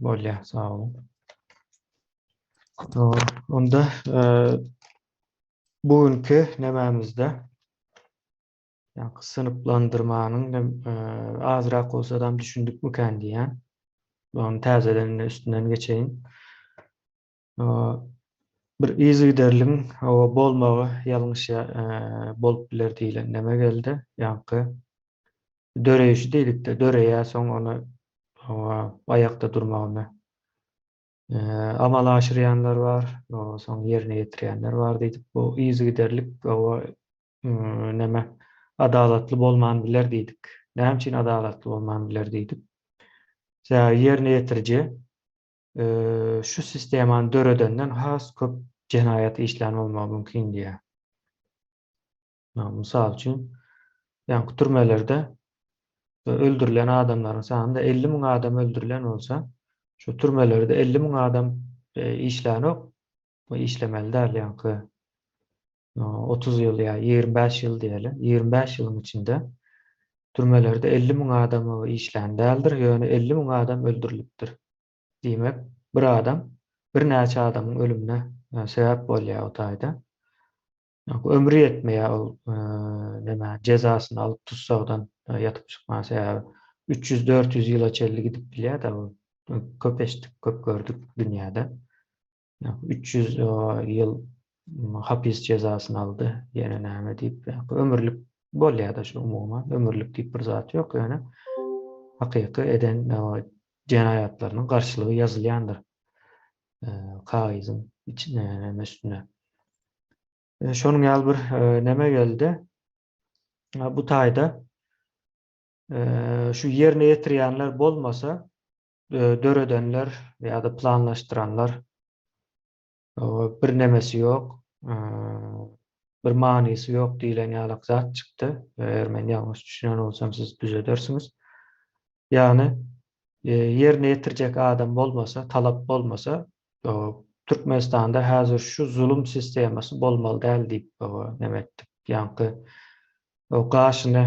Bolya sağ olun. Onda bugünkü nememizde yani sınıflandırmanın azrak olsa da düşündük mü kendi yani. Onun tezelerin üstünden geçeyim. Bir izgiderliğin o bolmağı yanlış bolup biler diýilen neme geldi. Yankı döreýüşi diýdik de döreýä soň onu ayakta durmağını amal aşırayanlar var, son yerine getirenler var dedik. Bu izgiderlik o neme adalatlı bolman biler dedik. Näme üçin adalatlı bolman biler dedik. Yerine getirici şu sisteman döredenden has köp cinayet işlem olmağı mümkün diye. Misal üçün Yani türmelerde öldürülen adamların sanında 50 bin adam öldürülen olsa şu türmelerde 50 bin adam işleyen yok. O işlemeli derler yani 30 yıl ya 25 yıl diyelim. 25 yılın içinde türmelerde 50 bin adamı işleyen değildir. Yani 50 bin adam öldürülüptür. Demek bir adam bir neçe adamın ölümüne sebep oluyor o tayda. Ömrü yetmeye neme cezasını alıp tutsağdan yatıp çıkmasa ya 300-400 yıla çelli gidip bile de köp eşittik, köp gördük dünyada. 300 yıl hapis cezasını aldı yine neme deyip ömürlük bol ya da şu umuma ömürlük deyip bir zat yok yani hakiki eden cinayetlerinin karşılığı yazılyandır. Kaizin içine üstüne. Şonun ýaly bir neme geldi. Bu taýda şu ýerine ýetirýänler bolmasa döredenler ýa-da planlaşdyranlar bir nemesi ýok, bir manysy ýok diýilen ýaly zat çykdy. Eger men ýalňyş düşünýän bolsam siz düzeldersiňiz. Ýani ýerine ýetirjek adam bolmasa, talap bolmasa Türkmenistanda häzir şu zulüm sistemasy bolmaly däl diýip neme etdik. Ýa-ni o gaşyny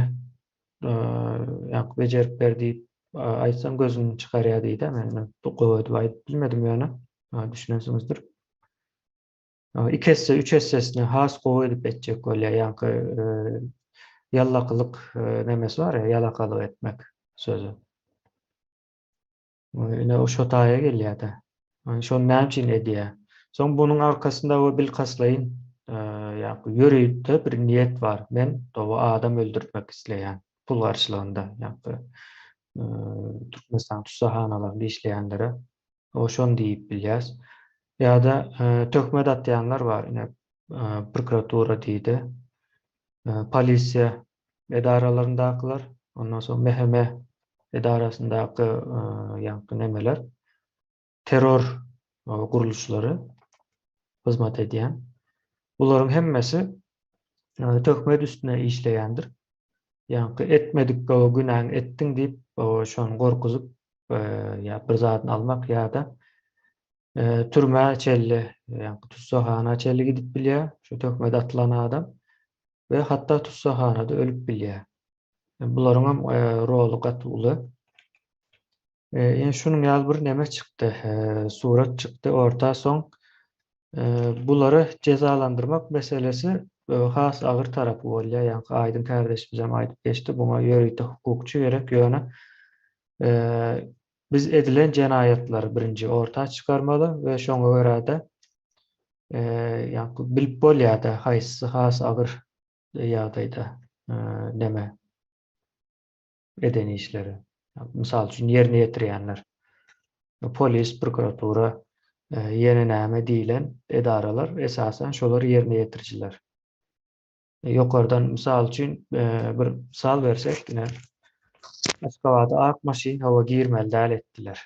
ýa-ni bejerip berdi aýtsam gözüni çykarýar diýdi. Men bu goýdy aýdyp bilmedim ýöne. Düşünýänsiňizdir. 2 esse 3 essesini has gowy edip etjek bolýar. Ýa-ni ýallakylyk nemesi var ya, ýalakalyk etmek sözü. Ine o şo taýa gelýär-de. Şonu näme üçin edýär? Soň bunyň arkasynda o bilkaslaýyn ýöreýde bir niýet var. Men o adam öldürmek isleýän pul garşylygynda ýa-ni Türkmenistan tutsahanalarynda işleýänlere o şonu diýip bilýäs. Ýa-da töhmet atýanlar var. Ine prokuratura diýdi. Polisiýa edaralaryndakylar, ondan soň meheme edarasyndaky ýa-ni nemeler terör guruluşlary hyzmat edýän. Bularyň hemmesi töhmet üstüne işleýändir. Ýa-ni etmedik o günäň etdiň diýip şonu gorkuzyp ýa bir zatyny almak ýa-da türme çelli ýa-ni tutsahana çelli gidip bilýär. Şu töhmet atylan adam we hatda tutsahanada ölüp bilýär. Bularyň rolu gatly. Şunun ýaly bir neme çykdy, surat çykdy orta soň bulary cezalandyrmak meselesi has agyr tarapy bolýar. Ýa-ni Aýdyn kardeşimiz hem aýdyp geçdi, buňa ýöregde hukukçy gerek ýöne biz edilen cinayetleri birinci orta çıkarmaly we şoňa görä-de ýa-ni bilip bolýar-da haýsy has agyr ýagdaýda neme eden işleri. Misal üçin ýerine ýetirýänler. Polis, prokuratura, ýene näme diýilen edaralar esasen şolar ýerine ýetirjiler. Ýokardan misal üçin bir misal bersek, ine Aşgabatda ak maşin hawa girmeli däl etdiler.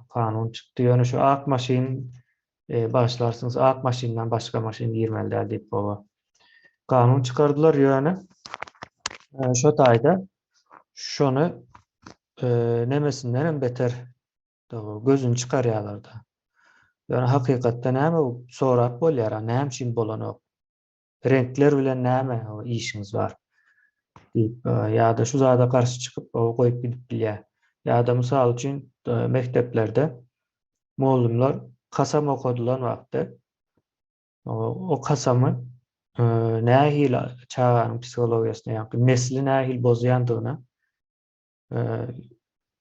Kanun çykdy. Ýöne şu ak maşin başlarsyňyz ak maşinden başga maşin girmeli däl diýip baba. Kanun çykardylar ýöne. Şo taýda şonu nemesinden hem beter gözünü çıkarýarlar-da. Yani hakykatda näme sorap bolýar, näme üçin bolanok? Renkler bilen näme o işiňiz var? Diýip ýa-da şu zada karşı çykyp goýup gidip bilýär. Ýa-da mysal üçin mekteplerde muallimler kasam okudulan wagtda o kasamı nähil çağanyň psihologiýasyna ýa-ni nesli nähil bozýandygyna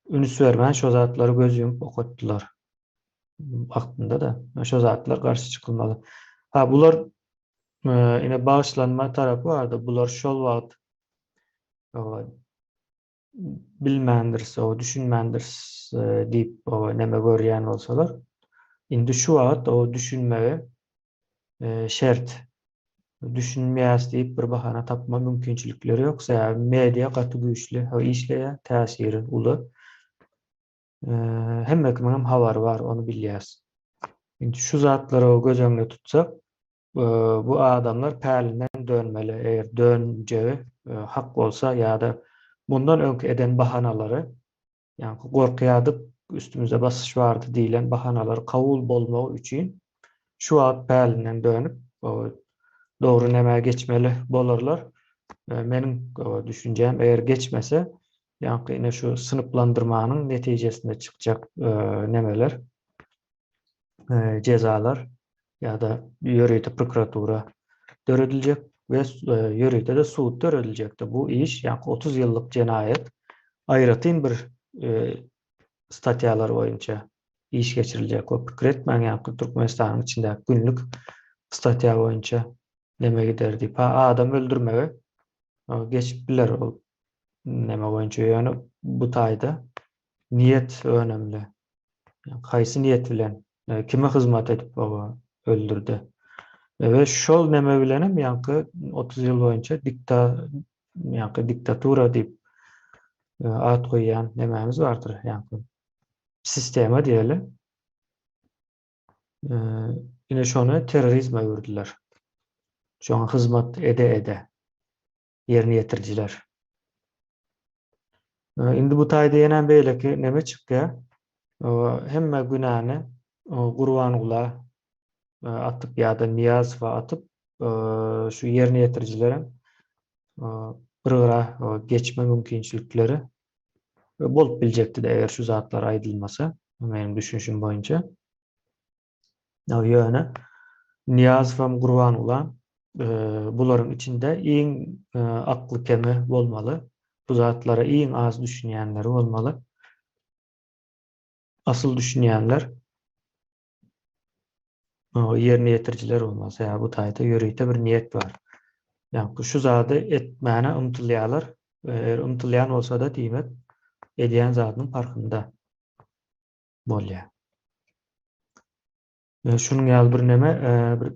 ünüs bermän şo zatlary göz ýumyp okutdylar. Wagtynda da şo zatlar garşy çykylmaly. Bular ine bağışlanma tarapy bardy. Bular şol wagt bilmändirse, o düşünmändirse diýip neme görýän bolsalar, indi şu wagt o düşünmegi şert. Düşünmeýäs diýip bir bahana tapma mümkinçilikleri ýoksa media gaty güýçli işleýär, täsiri uly. Hemmekiň hem habary bar, onu bilýäs. Indi şu zatlary göz öňünde tutsak, bu adamlar pälinden dönmeli. Eger dönjegi hak bolsa ýa-da bundan öňkü eden bahanalary, ýani gorkýardyk, üstümüze basış bardy diýilen bahanalary kabul bolmagy üçin şu wagt pälinden dönüp dogry näme geçmeli bolarlar. Meniň düşünjem eger geçmese ýani ine şu sınıplandırmanyň netijesinde çykjak nemeler, cezalar ýa-da ýöreýte prokuratura dörediljek we ýöreýte de suud dörediljekdi. Bu iş ýani 30 ýyllyk jenaýet aýratyn bir statýalar boýunça iş geçiriljek. O pikir etmäň ýani Türkmenistanyň içinde günlük statýa boýunça neme giderdi? Adam öldürmege geçip biler ol neme boýunça. Ýani bu taýda niyet önemli. Yani kaysy niyet bilen kime hizmet edip öldürdü. Ve şol neme bilenim ýani 30 ýyl boýunça diktatura diýip ad goýan nememiz bardyr. Yani sistema diýeli. Ine şonu terörizme öwürdiler. Şoňa hizmet ede ýerine ýetirjiler. Indi bu taýda ýene beýleki neme çykýar? Hemme günäni Gurbanula atyp ýa-da Niýazowa atyp şu ýerine ýetirjilerin bir geçme mümkinçilikleri bolup biljekdi eger şu zatlar aýdylmasa, meniň düşünşüm boýunça. Ýöne Niýazow, Gurbanula bularyň içinde iň akly kemi bolmaly. Bu zatlara iň az düşünýänleri bolmaly. Asıl düşünýänler ýerine ýetirjiler bolmasa, ýa bu taýda ýöreýte bir niýet bar. Ýani şu zady etmäne umtylýarlar. Eger umtylýan bolsa da diýmek edýän zadynyň farkynda bolýar. Şunuň ýaly bir neme, bir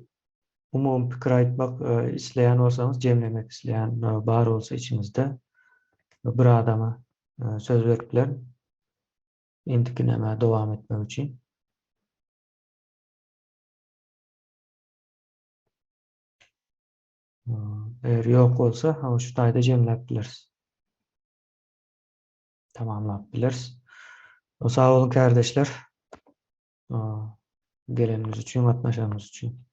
umum pikir aýtmak isleýän bolsaňyz, jemlemek isleýän bar bolsa içinizde bir adama söz beripler. Indiki neme dowam etmek üçin. Eger ýok bolsa, şu taýda jemläp bilersiz. Tamamlap bilersiz. Sag bolun kardeşler. Geleniňiz üçin, gatnaşanyňyz üçin.